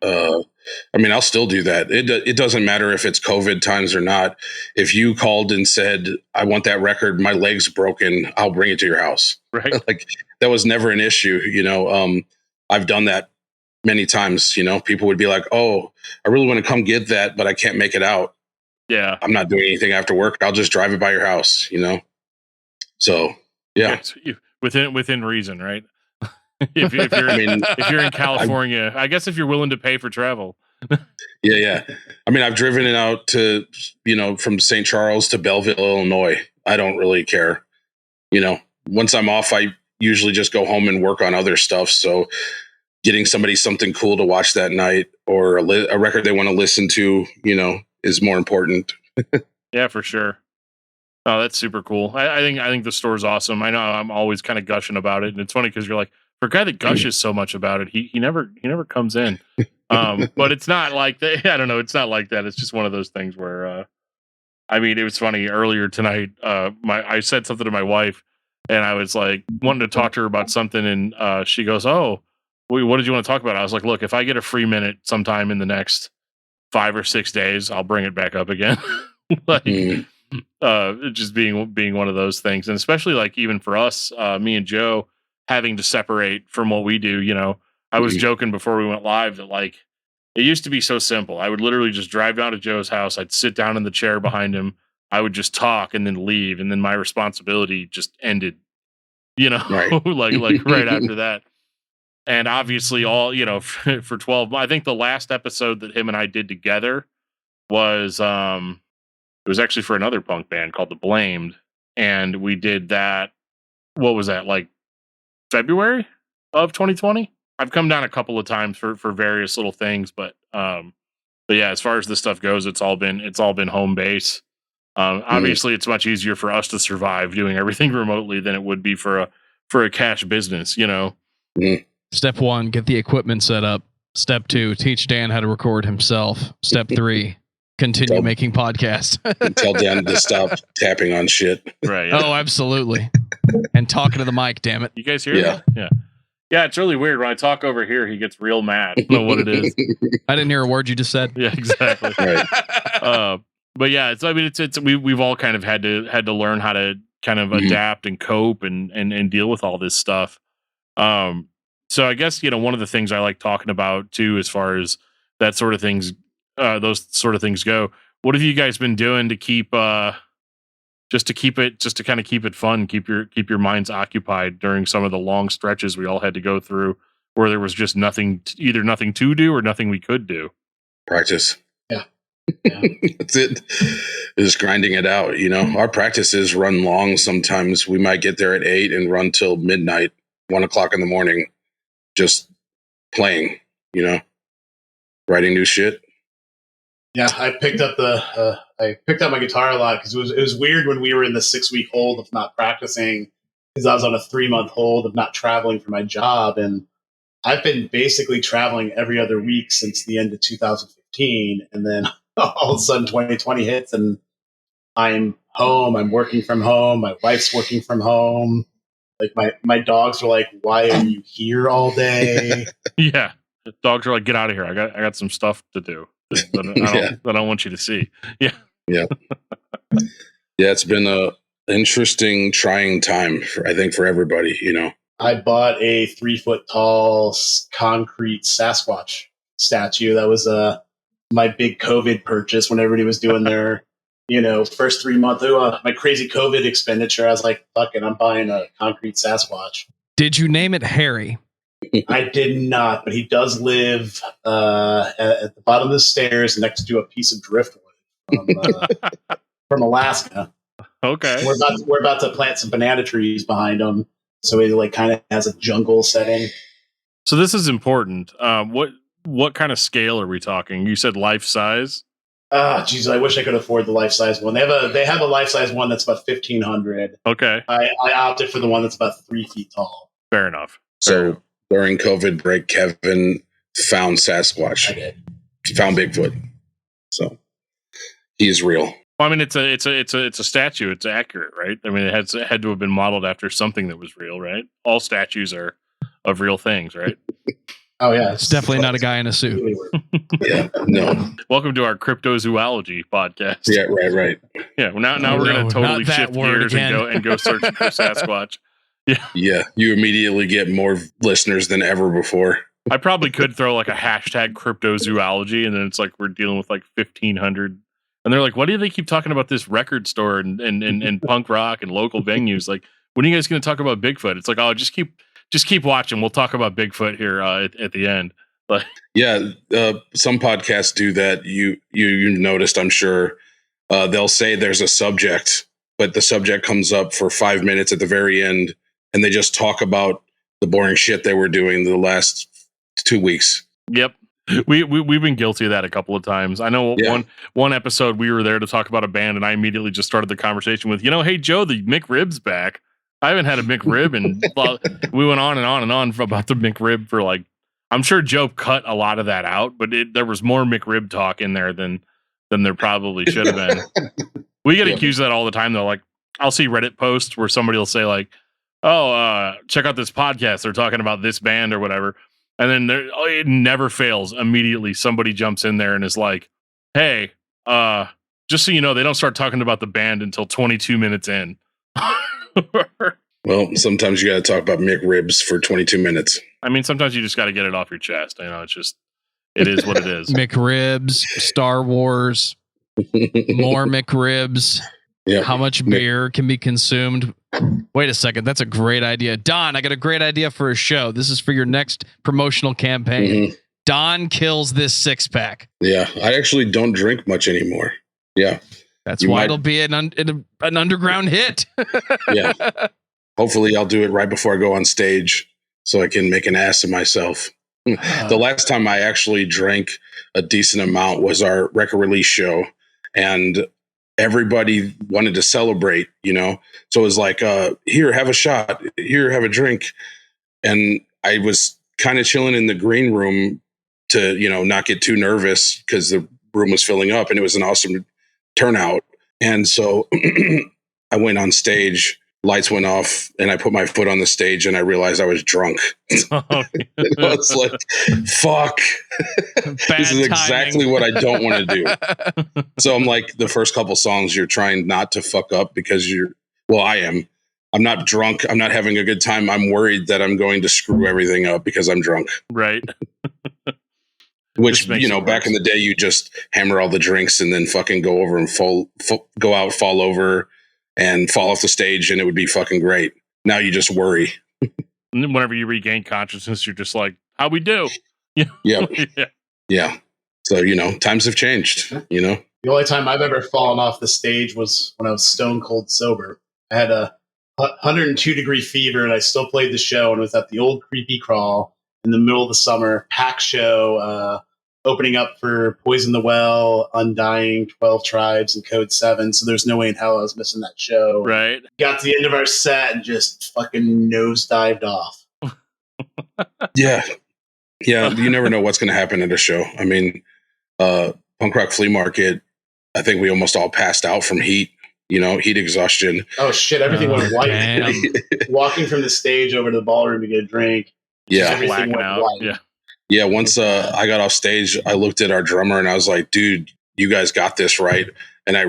I mean, I'll still do that. It doesn't matter if it's COVID times or not. If you called and said, I want that record, my leg's broken, I'll bring it to your house.
Right.
Like that was never an issue. I've done that many times. People would be like, oh, I really want to come get that, but I can't make it out.
Yeah.
I'm not doing anything after work. I'll just drive it by your house, So yeah.
Within reason, right? if you're if you're in California, I guess if you're willing to pay for travel.
Yeah. I mean, I've driven it out to, from St. Charles to Belleville, Illinois. I don't really care. Once I'm off, I usually just go home and work on other stuff. So getting somebody something cool to watch that night or a record they want to listen to, is more important.
Yeah, for sure. Oh, that's super cool. I think the store's awesome. I know I'm always kind of gushing about it, and it's funny because you're like, for a guy that gushes so much about it, he never comes in. But it's not like that. I don't know. It's not like that. It's just one of those things where, it was funny earlier tonight. I said something to my wife, and I was like wanting to talk to her about something, and she goes, "Oh, what did you want to talk about?" I was like, "Look, if I get a free minute sometime in the next 5 or 6 days, I'll bring it back up again." Just being one of those things, and especially like even for us, me and Joe having to separate from what we do. I was joking before we went live that like it used to be so simple. I would literally just drive down to Joe's house. I'd sit down in the chair behind him. I would just talk and then leave, and then my responsibility just ended.
Right.
like right after that. And obviously, all for 12. I think the last episode that him and I did together was it was actually for another punk band called The Blamed, and we did that. What was that, like February of 2020? I've come down a couple of times for various little things, but yeah, as far as this stuff goes, it's all been home base. Obviously, it's much easier for us to survive doing everything remotely than it would be for a cash business.
Step 1, get the equipment set up. Step 2, teach Dan how to record himself. Step 3, continue making podcasts.
Tell Dan to stop tapping on shit.
Right. Yeah.
Oh, absolutely. And talking to the mic, damn it.
You guys hear that? Yeah. Yeah, it's really weird. When I talk over here, he gets real mad. I don't know what it is.
I didn't hear a word you just said.
Yeah, exactly.
Right.
But yeah, we've all kind of had to learn how to kind of adapt and cope and deal with all this stuff. So I guess, one of the things I like talking about too, as far as that sort of things, those sort of things go. What have you guys been doing to keep, just to kind of keep it fun, keep your minds occupied during some of the long stretches we all had to go through, where there was just either nothing to do or nothing we could do?
Practice.
Yeah.
That's it. Just grinding it out. Our practices run long. Sometimes we might get there at 8 and run till midnight, 1 o'clock in the morning, just playing, writing new shit.
Yeah, I picked up my guitar a lot because it was weird when we were in the 6-week hold of not practicing, because I was on a 3-month hold of not traveling for my job, and I've been basically traveling every other week since the end of 2015, and then all of a sudden 2020 hits, and I'm home. I'm working from home. My wife's working from home. Like my dogs are like, "Why are you here all day?"
Yeah, the dogs are like, "Get out of here! I got some stuff to do that I don't want you to see." Yeah.
Yeah, it's been a interesting, trying time I think for everybody.
I bought a 3-foot tall concrete Sasquatch statue. That was my big COVID purchase when everybody was doing their first 3 months. My crazy COVID expenditure. I was like, "Fuck it, I'm buying a concrete Sasquatch."
Did you name it Harry?
I did not, but he does live at the bottom of the stairs next to a piece of driftwood from Alaska.
Okay.
We're about to plant some banana trees behind him, so he like kind of has a jungle setting.
So this is important. What kind of scale are we talking? You said life size.
Geez, I wish I could afford the life size one. They have a life size one that's about 1,500.
Okay.
I opted for the one that's about 3 feet tall.
Fair enough.
So during COVID break, Kevin found Sasquatch.
I did.
Found Bigfoot. So he's real.
Well, I mean, it's a statue. It's accurate, right? I mean, it had to have been modeled after something that was real, right? All statues are of real things, right?
Oh yeah,
It's definitely not a guy in a suit.
Yeah, no.
Welcome to our cryptozoology podcast.
Yeah, right.
Yeah, now we're gonna totally
not that
shift
word
gears
again.
and go searching for Sasquatch.
Yeah, you immediately get more listeners than ever before.
I probably could throw like a hashtag cryptozoology, and then it's like we're dealing with like 1,500, and they're like, "Why do they keep talking about this record store and punk rock and local venues? Like, when are you guys going to talk about Bigfoot?" It's like, "Oh, just keep watching. We'll talk about Bigfoot here at the end." But
Yeah, some podcasts do that. You noticed, I'm sure. They'll say there's a subject, but the subject comes up for 5 minutes at the very end, and they just talk about the boring shit they were doing the last 2 weeks.
yep. We've been guilty of that a couple of times. I know one episode we were there to talk about a band, and I immediately just started the conversation with, hey Joe, the McRib's back. I haven't had a McRib, and we went on and on and on about the McRib for like, I'm sure Joe cut a lot of that out, but there was more McRib talk in there than there probably should have been. We get accused of that all the time though. Like, I'll see Reddit posts where somebody will say like, "Oh, check out this podcast. They're talking about this band or whatever." And then it never fails. Immediately somebody jumps in there and is like, "Hey, just so you know, they don't start talking about the band until 22 minutes in."
Well, sometimes you got to talk about McRibs for 22 minutes.
I mean, sometimes you just got to get it off your chest. It is what it is.
McRibs, Star Wars, more McRibs.
Yeah.
How much beer can be consumed? Wait a second. That's a great idea. Don, I got a great idea for a show. This is for your next promotional campaign. Don kills this 6-pack.
Yeah. I actually don't drink much anymore. Yeah.
That's why it'll be an underground hit.
Yeah. Hopefully I'll do it right before I go on stage so I can make an ass of myself. The last time I actually drank a decent amount was our record release show, and everybody wanted to celebrate, So it was like, here, have a shot. Here, have a drink. And I was kind of chilling in the green room to, not get too nervous because the room was filling up, and it was an awesome turnout. And so I went on stage. Lights went off, and I put my foot on the stage, and I realized I was drunk. I was like, fuck. This is exactly what I don't want to do. So I'm like, the first couple songs, you're trying not to fuck up because I am. I'm not drunk. I'm not having a good time. I'm worried that I'm going to screw everything up because I'm drunk.
Right.
Which, back in the day, you just hammer all the drinks and then fucking go over and go out, fall over, and fall off the stage, and it would be fucking great. Now you just worry.
Whenever you regain consciousness, you're just like, how we do?
Yeah. So, times have changed, The
only time I've ever fallen off the stage was when I was stone cold sober. I had a 102-degree fever, and I still played the show, and was at the old Creepy Crawl in the middle of the summer, pack show, opening up for Poison the Well, Undying, 12 Tribes, and Code 7. So there's no way in hell I was missing that show.
Right.
Got to the end of our set and just fucking nosedived off.
Yeah. Yeah. You never know what's going to happen at a show. I mean, Punk Rock Flea Market, I think we almost all passed out from heat, heat exhaustion.
Oh, shit. Everything went white. Walking from the stage over to the ballroom to get a drink.
Yeah.
Everything went white.
Yeah.
Yeah, once I got off stage, I looked at our drummer and I was like, dude, you guys got this, right? And I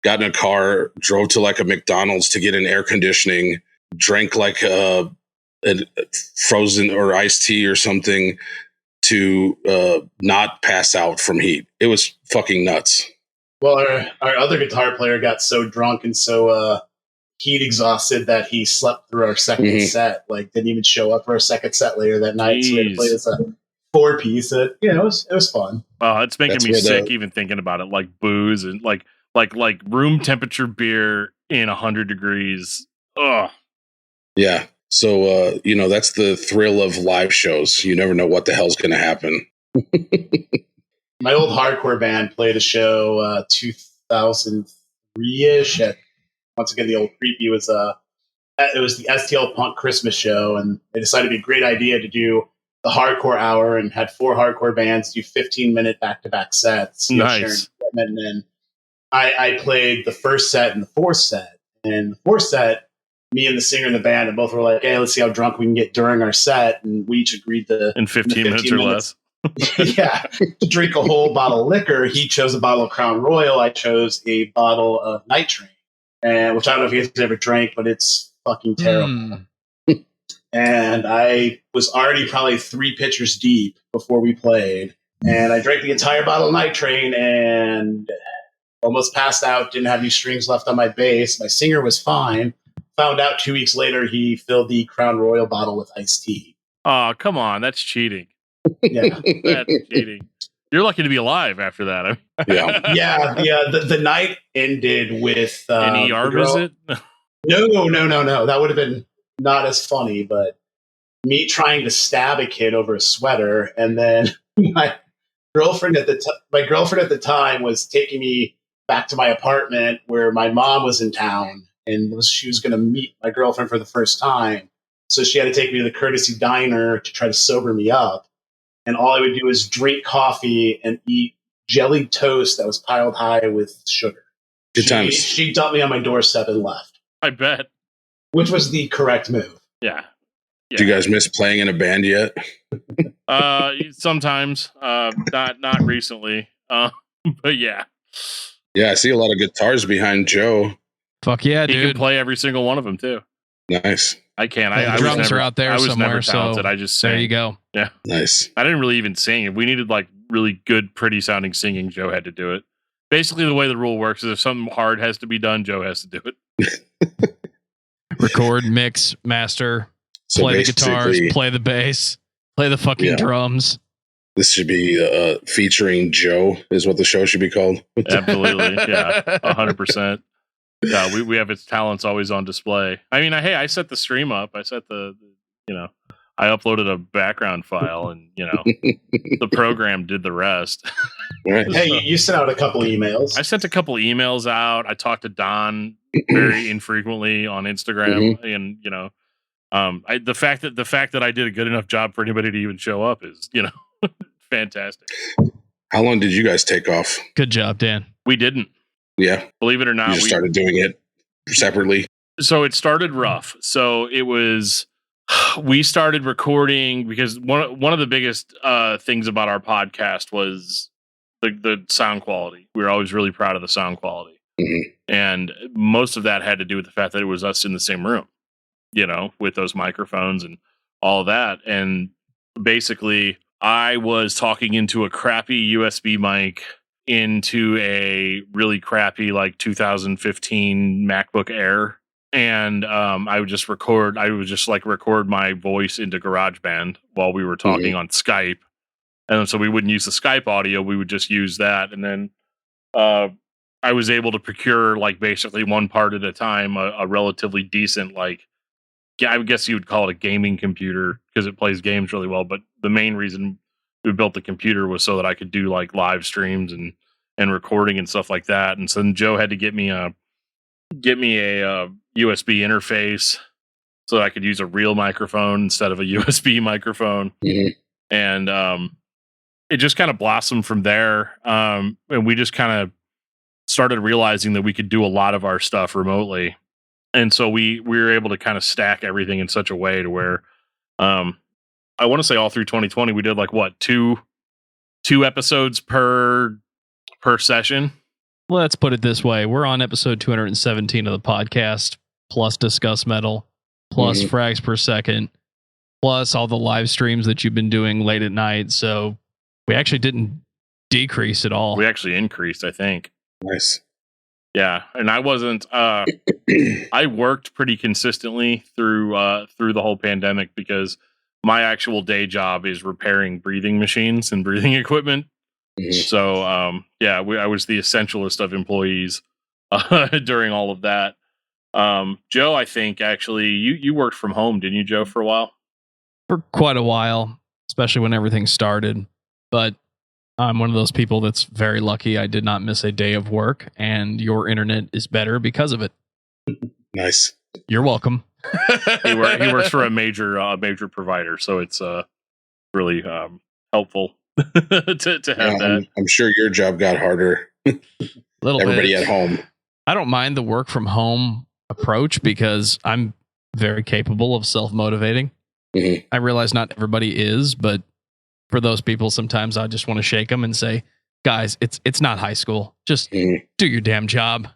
got in a car, drove to like a McDonald's to get an air conditioning, drank like a frozen or iced tea or something to not pass out from heat. It was fucking nuts.
Well, our other guitar player got so drunk and so heat exhausted that he slept through our second set. Like, didn't even show up for our second set later that night. So we had to play this 4-piece. It was fun.
Oh, it's making me sick even thinking about it. Like booze and like room temperature beer in 100 degrees. Ugh.
Yeah. So that's the thrill of live shows. You never know what the hell's going to happen.
My old hardcore band played a show 2003-ish at, once again, the old Creepy was it was the STL Punk Christmas show, and they decided it'd be a great idea to do the hardcore hour and had 4 hardcore bands do 15-minute back-to-back sets.
Nice.
And then I played the first set and the fourth set. And the fourth set, me and the singer in the band, and both were like, "Hey, let's see how drunk we can get during our set." And we each agreed to
in 15 minutes or less.
Yeah, to drink a whole bottle of liquor. He chose a bottle of Crown Royal. I chose a bottle of Night Train, and which I don't know if you guys ever drank, but it's fucking terrible. And I was already probably 3 pitchers deep before we played, and I drank the entire bottle of Night Train and almost passed out. Didn't have any strings left on my bass. My singer was fine. Found out 2 weeks later he filled the Crown Royal bottle with iced tea.
Oh, come on, that's cheating.
Yeah,
that's cheating. You're lucky to be alive after that.
yeah. The night ended with
an ER visit.
No. That would have been not as funny. But me trying to stab a kid over a sweater, and then my girlfriend at the time was taking me back to my apartment where my mom was in town, and she was going to meet my girlfriend for the first time. So she had to take me to the Courtesy Diner to try to sober me up. And all I would do is drink coffee and eat jellied toast that was piled high with sugar.
Good times.
She dumped me on my doorstep and left.
I bet.
Which was the correct move.
Yeah.
Do you guys miss playing in a band yet?
Sometimes. Not recently. But yeah.
Yeah, I see a lot of guitars behind Joe.
Fuck yeah, dude.
He can play every single one of them too.
Nice.
I can.
The drums are out there
I was
somewhere.
never talented.
So
I just sang.
there you go.
Yeah.
Nice.
I didn't really even sing. If we needed like really good, pretty sounding singing, Joe had to do it. Basically, the way the rule works is if something hard has to be done, Joe has to do it.
Record, mix, master,
So
play the guitars, play the bass, play the fucking drums.
This should be featuring Joe, is what the show should be called.
Absolutely. Yeah. 100%. Yeah, we have its talents always on display. I mean, I set the stream up. I set I uploaded a background file, and the program did the rest.
Right.
Hey, you sent out a couple emails.
I sent a couple emails out. I talked to Don very infrequently on Instagram, and the fact that I did a good enough job for anybody to even show up is fantastic.
How long did you guys take off?
Good job, Dan.
We didn't.
Yeah.
Believe it or not,
we started doing it separately.
So it started rough. So we started recording because one of the biggest things about our podcast was the sound quality. We were always really proud of the sound quality.
Mm-hmm.
And most of that had to do with the fact that it was us in the same room, with those microphones and all of that. And basically I was talking into a crappy USB mic into a really crappy, like 2015 MacBook Air. And I would just record my voice into GarageBand while we were talking on Skype. And so we wouldn't use the Skype audio. We would just use that. And then I was able to procure like basically one part at a time, a relatively decent, I guess you would call it a gaming computer because it plays games really well. But the main reason we built the computer was so that I could do like live streams and recording and stuff like that. And so then Joe had to get me a USB interface so that I could use a real microphone instead of a USB microphone.
Mm-hmm.
And it just kind of blossomed from there. And we just kind of started realizing that we could do a lot of our stuff remotely. And so we were able to kind of stack everything in such a way to where I want to say all through 2020 we did like two episodes per session.
Let's put it this way. We're on episode 217 of the podcast, plus Discuss Metal, plus frags per second, plus all the live streams that you've been doing late at night. So we actually didn't decrease at all.
We actually increased, I think.
Nice.
Yeah. And I wasn't, I worked pretty consistently through the whole pandemic because my actual day job is repairing breathing machines and breathing equipment. So, I was the essentialist of employees during all of that. Joe, I think actually you worked from home, didn't you, Joe, for a while?
For quite a while, especially when everything started. But I'm one of those people that's very lucky. I did not miss a day of work, and your internet is better because of it.
Nice.
You're welcome.
He works for a major provider, so it's really helpful. to have that.
I'm sure your job got harder.
Little
Everybody
bit.
at home.
I don't mind the work from home approach because I'm very capable of self-motivating.
Mhm.
I realize not everybody is, but for those people, sometimes I just want to shake them and say, guys, it's not high school. Just
Mhm.
do your damn job.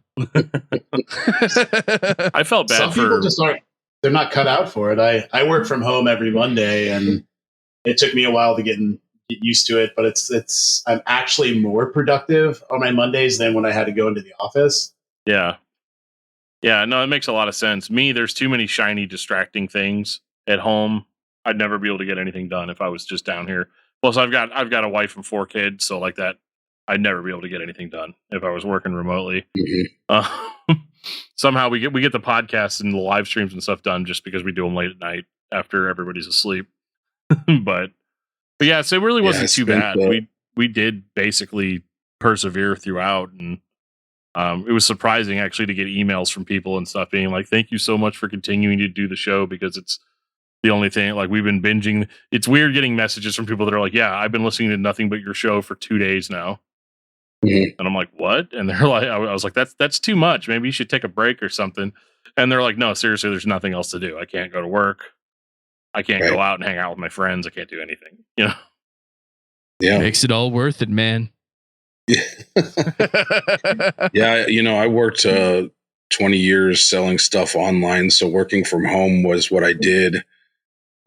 I felt bad
Some people just aren't. They're not cut out for it. I work from home every Monday, and it took me a while to get used to it. But it's I'm actually more productive on my Mondays than when I had to go into the office.
Yeah. Yeah, no, it makes a lot of sense. Me, there's too many shiny, distracting things at home. I'd never be able to get anything done if I was just down here. Plus, I've got a wife and 4 kids, so like that, I'd never be able to get anything done if I was working remotely.
Mhm.
Somehow we get the podcasts and the live streams and stuff done just because we do them late at night after everybody's asleep. but yeah, so it really wasn't too bad. We did basically persevere throughout, and it was surprising actually to get emails from people and stuff being like, "Thank you so much for continuing to do the show because it's the only thing like we've been binging." It's weird getting messages from people that are like, "Yeah, I've been listening to nothing but your show for 2 days now."
Mhm.
And I'm like, "What?" And they're like, I was like, "That's too much. Maybe you should take a break or something." And they're like, "No, seriously, there's nothing else to do. I can't go to work. I can't go out and hang out with my friends. I can't do anything." You know?
Yeah.
Makes it all worth it, man.
Yeah, I worked 20 years selling stuff online, so working from home was what I did.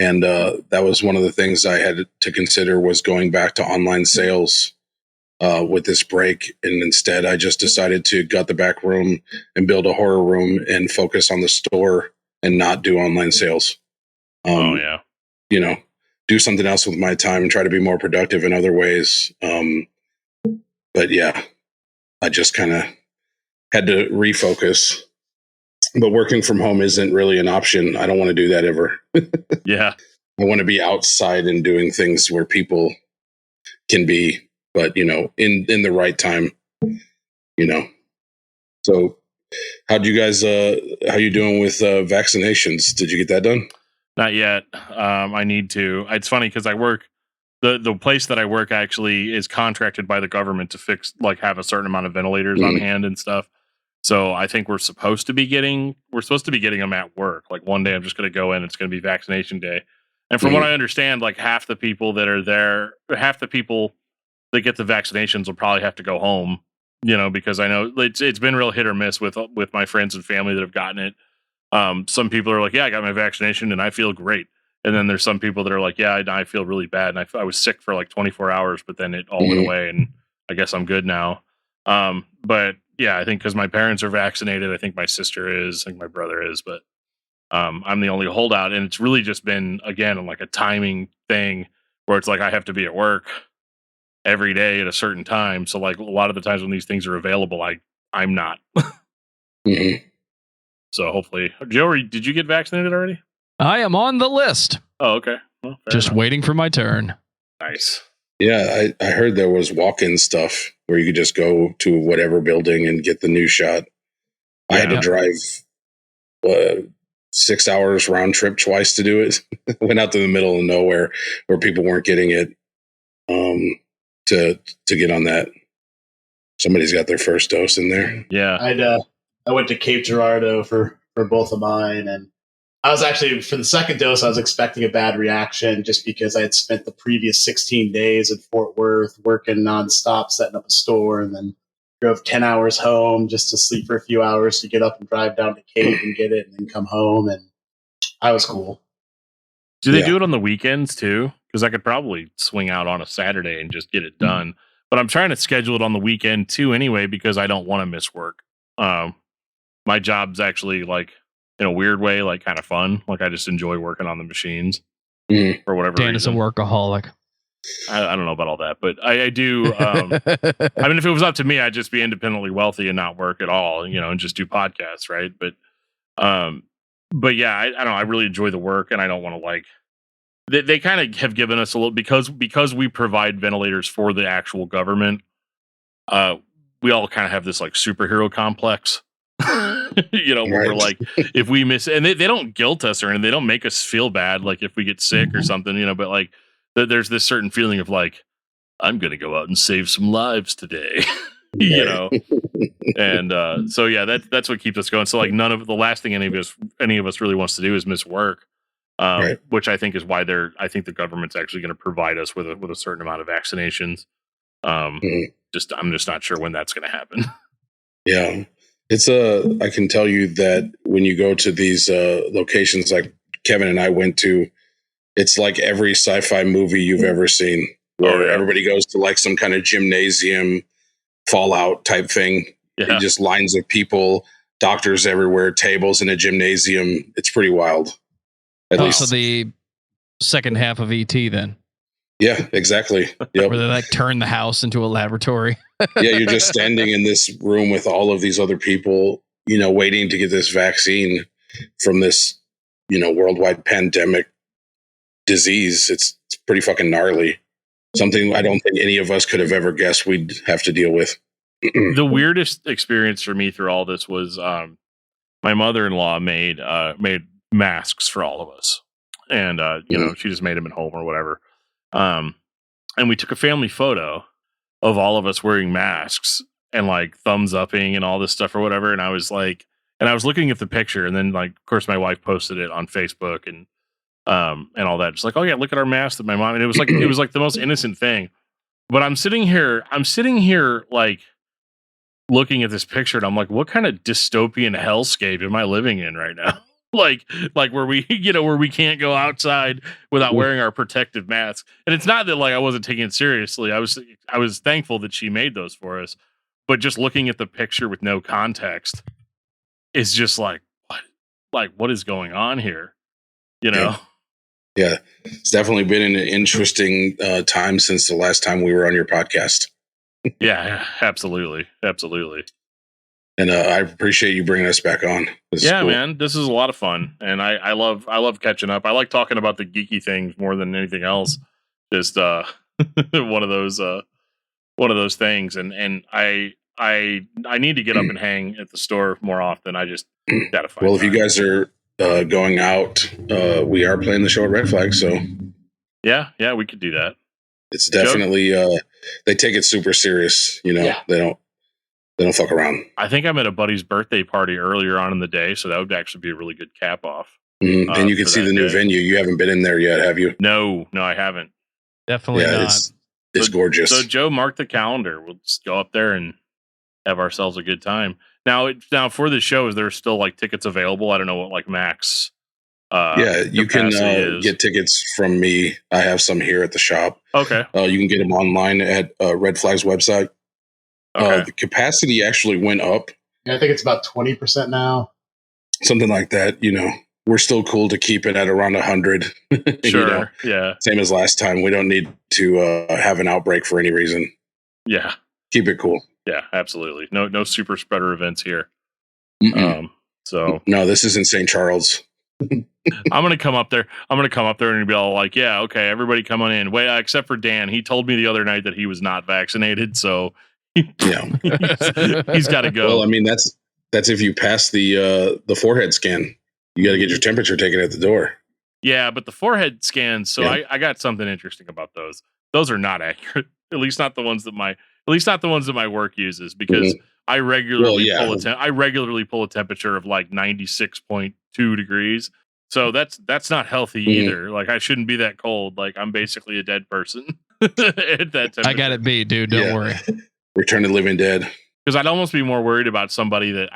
And that was one of the things I had to consider was going back to online sales with this break. And instead, I just decided to gut the back room and build a horror room and focus on the store and not do online sales.
Oh, yeah.
Do something else with my time and try to be more productive in other ways. But yeah, I just kind of had to refocus. But working from home isn't really an option. I don't want to do that ever.
Yeah.
I want to be outside and doing things where people can be, but in the right time. So how you doing with vaccinations? Did you get that done?
Not yet. I need to. It's funny because I work the place that I work actually is contracted by the government to have a certain amount of ventilators on hand and stuff. So I think we're supposed to be getting them at work. Like one day I'm just going to go in, it's going to be vaccination day. And from what I understand, like half the people that are there, half the people that get the vaccinations will probably have to go home, because I know it's been real hit or miss with my friends and family that have gotten it. Some people are like, yeah, I got my vaccination and I feel great. And then there's some people that are like, yeah, I feel really bad. And I was sick for like 24 hours, but then it all went away and I guess I'm good now. But yeah, I think because my parents are vaccinated, I think my sister is, I think my brother is, but I'm the only holdout. And it's really just been, again, like a timing thing where it's like I have to be at work every day at a certain time. So like a lot of the times when these things are available, I'm not. So hopefully, Joey, did you get vaccinated already?
I am on the list.
Oh, okay. Well,
just waiting for my turn.
Nice.
Yeah, I heard there was walk-in stuff where you could just go to whatever building and get the new shot. I had to drive 6 hours round trip twice to do it. Went out to the middle of nowhere where people weren't getting it to get on that. Somebody's got their first dose in there.
Yeah.
I went to Cape Girardeau for both of mine, and I was actually, for the second dose, I was expecting a bad reaction just because I had spent the previous 16 days in Fort Worth working nonstop, setting up a store, and then drove 10 hours home just to sleep for a few hours to get up and drive down to Cape and get it and then come home. And I was cool.
Do they do it on the weekends too? Because I could probably swing out on a Saturday and just get it done. But I'm trying to schedule it on the weekend too anyway, because I don't want to miss work. My job's actually like, in a weird way, like kind of fun. Like I just enjoy working on the machines for whatever
Dan
reason.
is a workaholic.
I don't know about all that, but I do. I mean, if it was up to me, I'd just be independently wealthy and not work at all, and just do podcasts, right? But yeah, I don't know. I really enjoy the work, and I don't want to They kind of have given us a little because we provide ventilators for the actual government. We all kind of have this like superhero complex. Where we're like, if we miss, and they don't guilt us or anything, they don't make us feel bad, like if we get sick or something, but like there's this certain feeling of like, I'm gonna go out and save some lives today. you
Right.
know. And so yeah, that's what keeps us going. So like none of the last thing any of us really wants to do is miss work.
Right.
Which I think is why I think the government's actually going to provide us with a certain amount of vaccinations.
Mhm.
I'm just not sure when that's going to happen.
Yeah. I can tell you that when you go to these locations like Kevin and I went to, it's like every sci-fi movie you've ever seen, where
Oh, yeah.
everybody goes to like some kind of gymnasium, Fallout type thing.
Yeah.
Just lines of people, doctors everywhere, tables in a gymnasium. It's pretty wild. At
Oh,
least,
so the second half of ET then,
yeah, exactly. Yep.
where they like turn the house into a laboratory.
Yeah, you're just standing in this room with all of these other people, waiting to get this vaccine from this, worldwide pandemic disease. It's pretty fucking gnarly. Something I don't think any of us could have ever guessed we'd have to deal with.
The weirdest experience for me through all this was my mother-in-law made masks for all of us, and she just made them at home or whatever. And we took a family photo of all of us wearing masks and like thumbs upping and all this stuff or whatever. And I was looking at the picture, and then like, of course, my wife posted it on Facebook and all that. Just like, oh yeah, look at our mask that my mom. And it was like the most innocent thing. But I'm sitting here like looking at this picture, and I'm like, what kind of dystopian hellscape am I living in right now? like where we where we can't go outside without wearing our protective mask. And it's not that like I wasn't taking it seriously. I was thankful that she made those for us. But just looking at the picture with no context is just like, what is going on here?
Yeah, it's definitely been an interesting time since the last time we were on your podcast.
Yeah, absolutely.
And I appreciate you bringing us back on. This is cool.
Man, this is a lot of fun, and I love catching up. I like talking about the geeky things more than anything else. Just one of those things, and I need to get up and hang at the store more often. I just gotta find
Well, if
time.
you guys are going out, we are playing the show at Red Flag, so
yeah, we could do that.
It's definitely they take it super serious.
Yeah.
They don't fuck around.
I think I'm at a buddy's birthday party earlier on in the day, so that would actually be a really good cap off.
And you can see the new venue. You haven't been in there yet, have you?
No, I haven't.
Definitely not.
It's gorgeous.
So Joe, mark the calendar. We'll just go up there and have ourselves a good time. Now for the show, is there still like tickets available? I don't know what like max.
You can get tickets from me. I have some here at the shop.
Okay.
You can get them online at Red Flag's website.
Okay.
The capacity actually went up.
I think it's about 20% now.
Something like that. We're still cool to keep it at around 100.
Sure. Yeah.
Same as last time. We don't need to have an outbreak for any reason.
Yeah.
Keep it cool.
Yeah, absolutely. No super spreader events here.
So no, this is in St. Charles.
I'm gonna come up there and be all like, yeah, okay, everybody come on in. Wait, except for Dan. He told me the other night that he was not vaccinated, so
yeah,
he's got to go.
Well, I mean that's if you pass the forehead scan. You got to get your temperature taken at the door.
Yeah, but the forehead scans. So yeah. I got something interesting about those. Those are not accurate. At least not the ones that my work uses, because I regularly pull a temperature of like 96.2 degrees. So that's not healthy either. Like I shouldn't be that cold. Like I'm basically a dead person at that temperature.
I got it beat, dude. Don't worry.
Return to living dead.
Because I'd almost be more worried about somebody that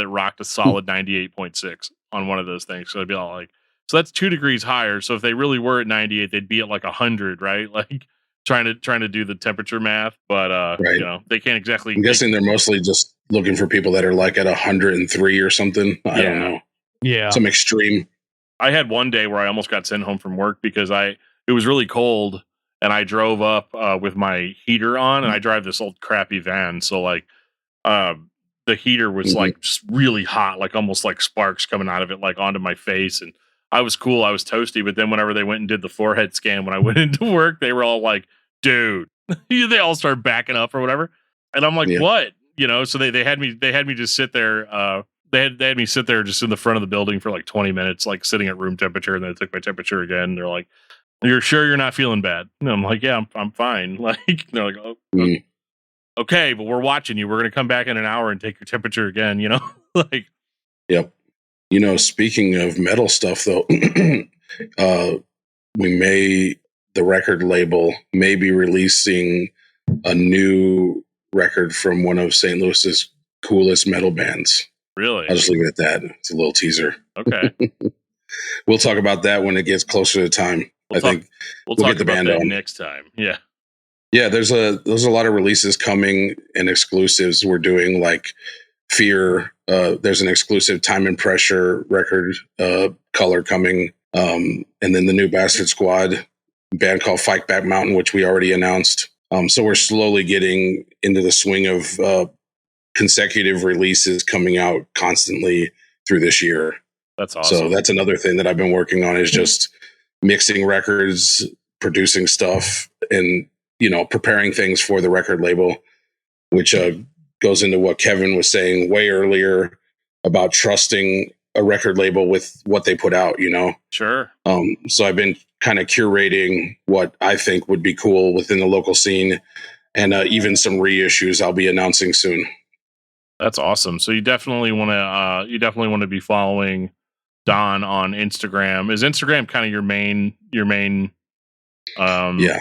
rocked a solid 98.6 on one of those things. So I'd be all like, so that's 2 degrees higher. So if they really were at 98, they'd be at like 100, right? Like trying to do the temperature math, but they can't exactly.
I'm guessing they're mostly just looking for people that are like at 103 or something. I don't know.
Yeah,
some extreme.
I had one day where I almost got sent home from work because it was really cold. And I drove up with my heater on, and I drive this old crappy van. So like, the heater was like just really hot, like almost like sparks coming out of it, like onto my face. And I was cool. I was toasty. But then whenever they went and did the forehead scan, when I went into work, they were all like, dude, they all start backing up or whatever. And I'm like, what? So they had me just sit there. They had me sit there just in the front of the building for like 20 minutes, like sitting at room temperature. And then they took my temperature again. They're like, you're sure you're not feeling bad? And I'm like, yeah, I'm fine. Like, they're like, oh. okay, but we're watching you. We're going to come back in an hour and take your temperature again, you know? Like,
Yep. You know, speaking of metal stuff, though, the record label may be releasing a new record from one of St. Louis's coolest metal bands.
really?
I'll just leave it at that. It's a little teaser.
Okay.
We'll talk about that when it gets closer to time.
We'll
think
we'll
we'll
talk
get the
about
band
that
on
next time. Yeah.
Yeah, there's a lot of releases coming and exclusives we're doing, like Fear. There's an exclusive Time and Pressure record color coming, and then the new Bastard Squad band called Fight Back Mountain, which we already announced. So we're slowly getting into the swing of consecutive releases coming out constantly through this year.
That's awesome.
So that's another thing that I've been working on, is just mixing records, producing stuff, and preparing things for the record label, which goes into what Kevin was saying way earlier about trusting a record label with what they put out,
Sure.
So I've been kind of curating what I think would be cool within the local scene, and even some reissues I'll be announcing soon.
That's awesome. So you definitely want to be following Don on Instagram. Is Instagram kind of your main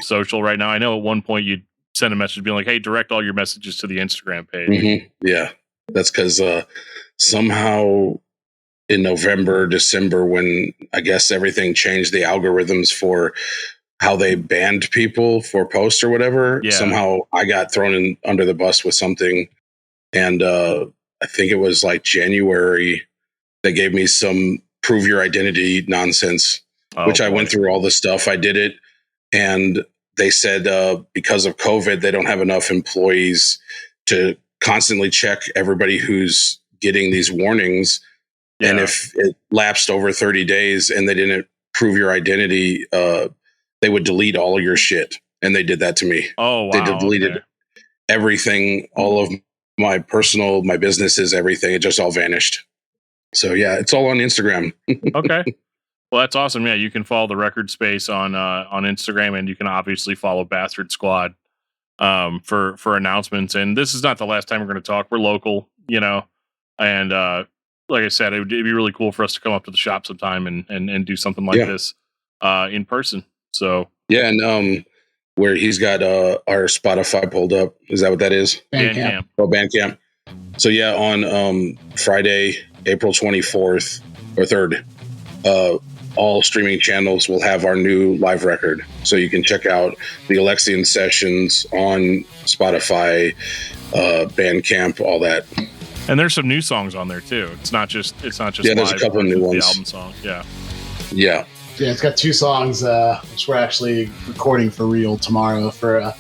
social right now? I know at one point you sent a message being like, hey, direct all your messages to the Instagram page.
Mm-hmm. Yeah, that's because somehow in November, December, when I guess everything changed the algorithms for how they banned people for posts or whatever, somehow I got thrown under the bus with something. And I think it was like January, they gave me some prove your identity nonsense, which I went through all the stuff. I did it. And they said because of COVID, they don't have enough employees to constantly check everybody who's getting these warnings. Yeah. And if it lapsed over 30 days and they didn't prove your identity, they would delete all of your shit. And they did that to me.
Oh, wow.
They deleted everything, all of my personal, my businesses, everything. It just all vanished. So yeah, it's all on Instagram.
Okay. Well, that's awesome. Yeah, you can follow the Record Space on Instagram, and you can obviously follow Bastard Squad for announcements. And this is not the last time we're going to talk. We're local, and like I said, it'd be really cool for us to come up to the shop sometime and do something like this in person. So
yeah, and where he's got our Spotify pulled up. Is that what that is?
Bandcamp.
Oh, Bandcamp. So yeah, on Friday, April 24th or 3rd, all streaming channels will have our new live record. So you can check out the Alexian sessions on Spotify, Bandcamp, all that.
And there's some new songs on there too. It's not just
yeah, there's a couple of new ones.
The album song. Yeah.
Yeah.
Yeah, it's got 2 songs, which we're actually recording for real tomorrow for a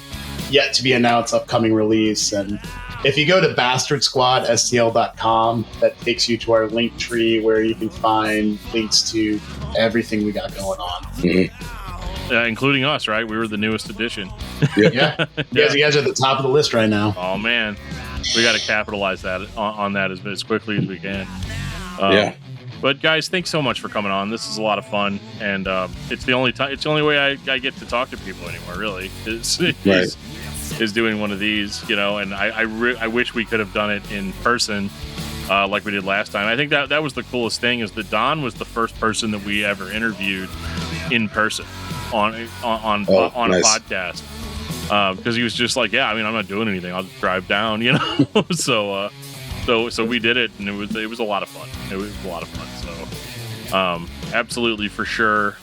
yet to be announced upcoming release. And if you go to bastardsquadstl.com, that takes you to our link tree where you can find links to everything we got going on.
Mm-hmm.
Including us, right? We were the newest edition.
Yeah.
You guys are at the top of the list right now.
Oh, man. We got to capitalize on that as quickly as we can.
Yeah.
But guys, thanks so much for coming on. This is a lot of fun, and it's the only time. It's the only way I get to talk to people anymore. Really, is doing one of these, And I wish we could have done it in person, like we did last time. I think that was the coolest thing, is that Don was the first person that we ever interviewed in person on nice. A podcast, because he was just like, yeah, I mean, I'm not doing anything. I'll just drive down, So we did it, and it was a lot of fun. It was a lot of fun. So, absolutely, for sure.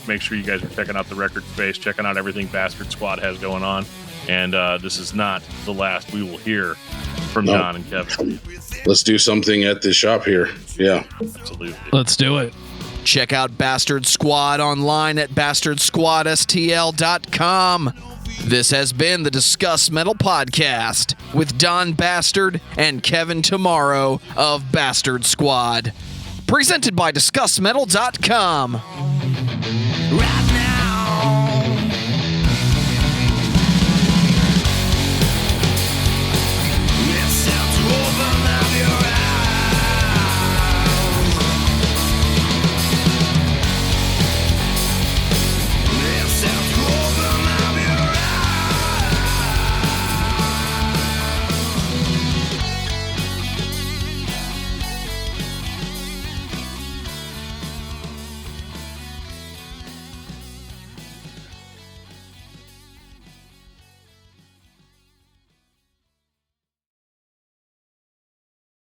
Make sure you guys are checking out the Record Space, checking out everything Bastard Squad has going on. And this is not the last we will hear from Don and Kevin.
Let's do something at the shop here. Yeah,
absolutely.
Let's do it. Check out Bastard Squad online at bastardsquadstl.com. This has been the Discuss Metal Podcast with Don Bastard and Kevin Tomorrow of Bastard Squad. Presented by discussmetal.com.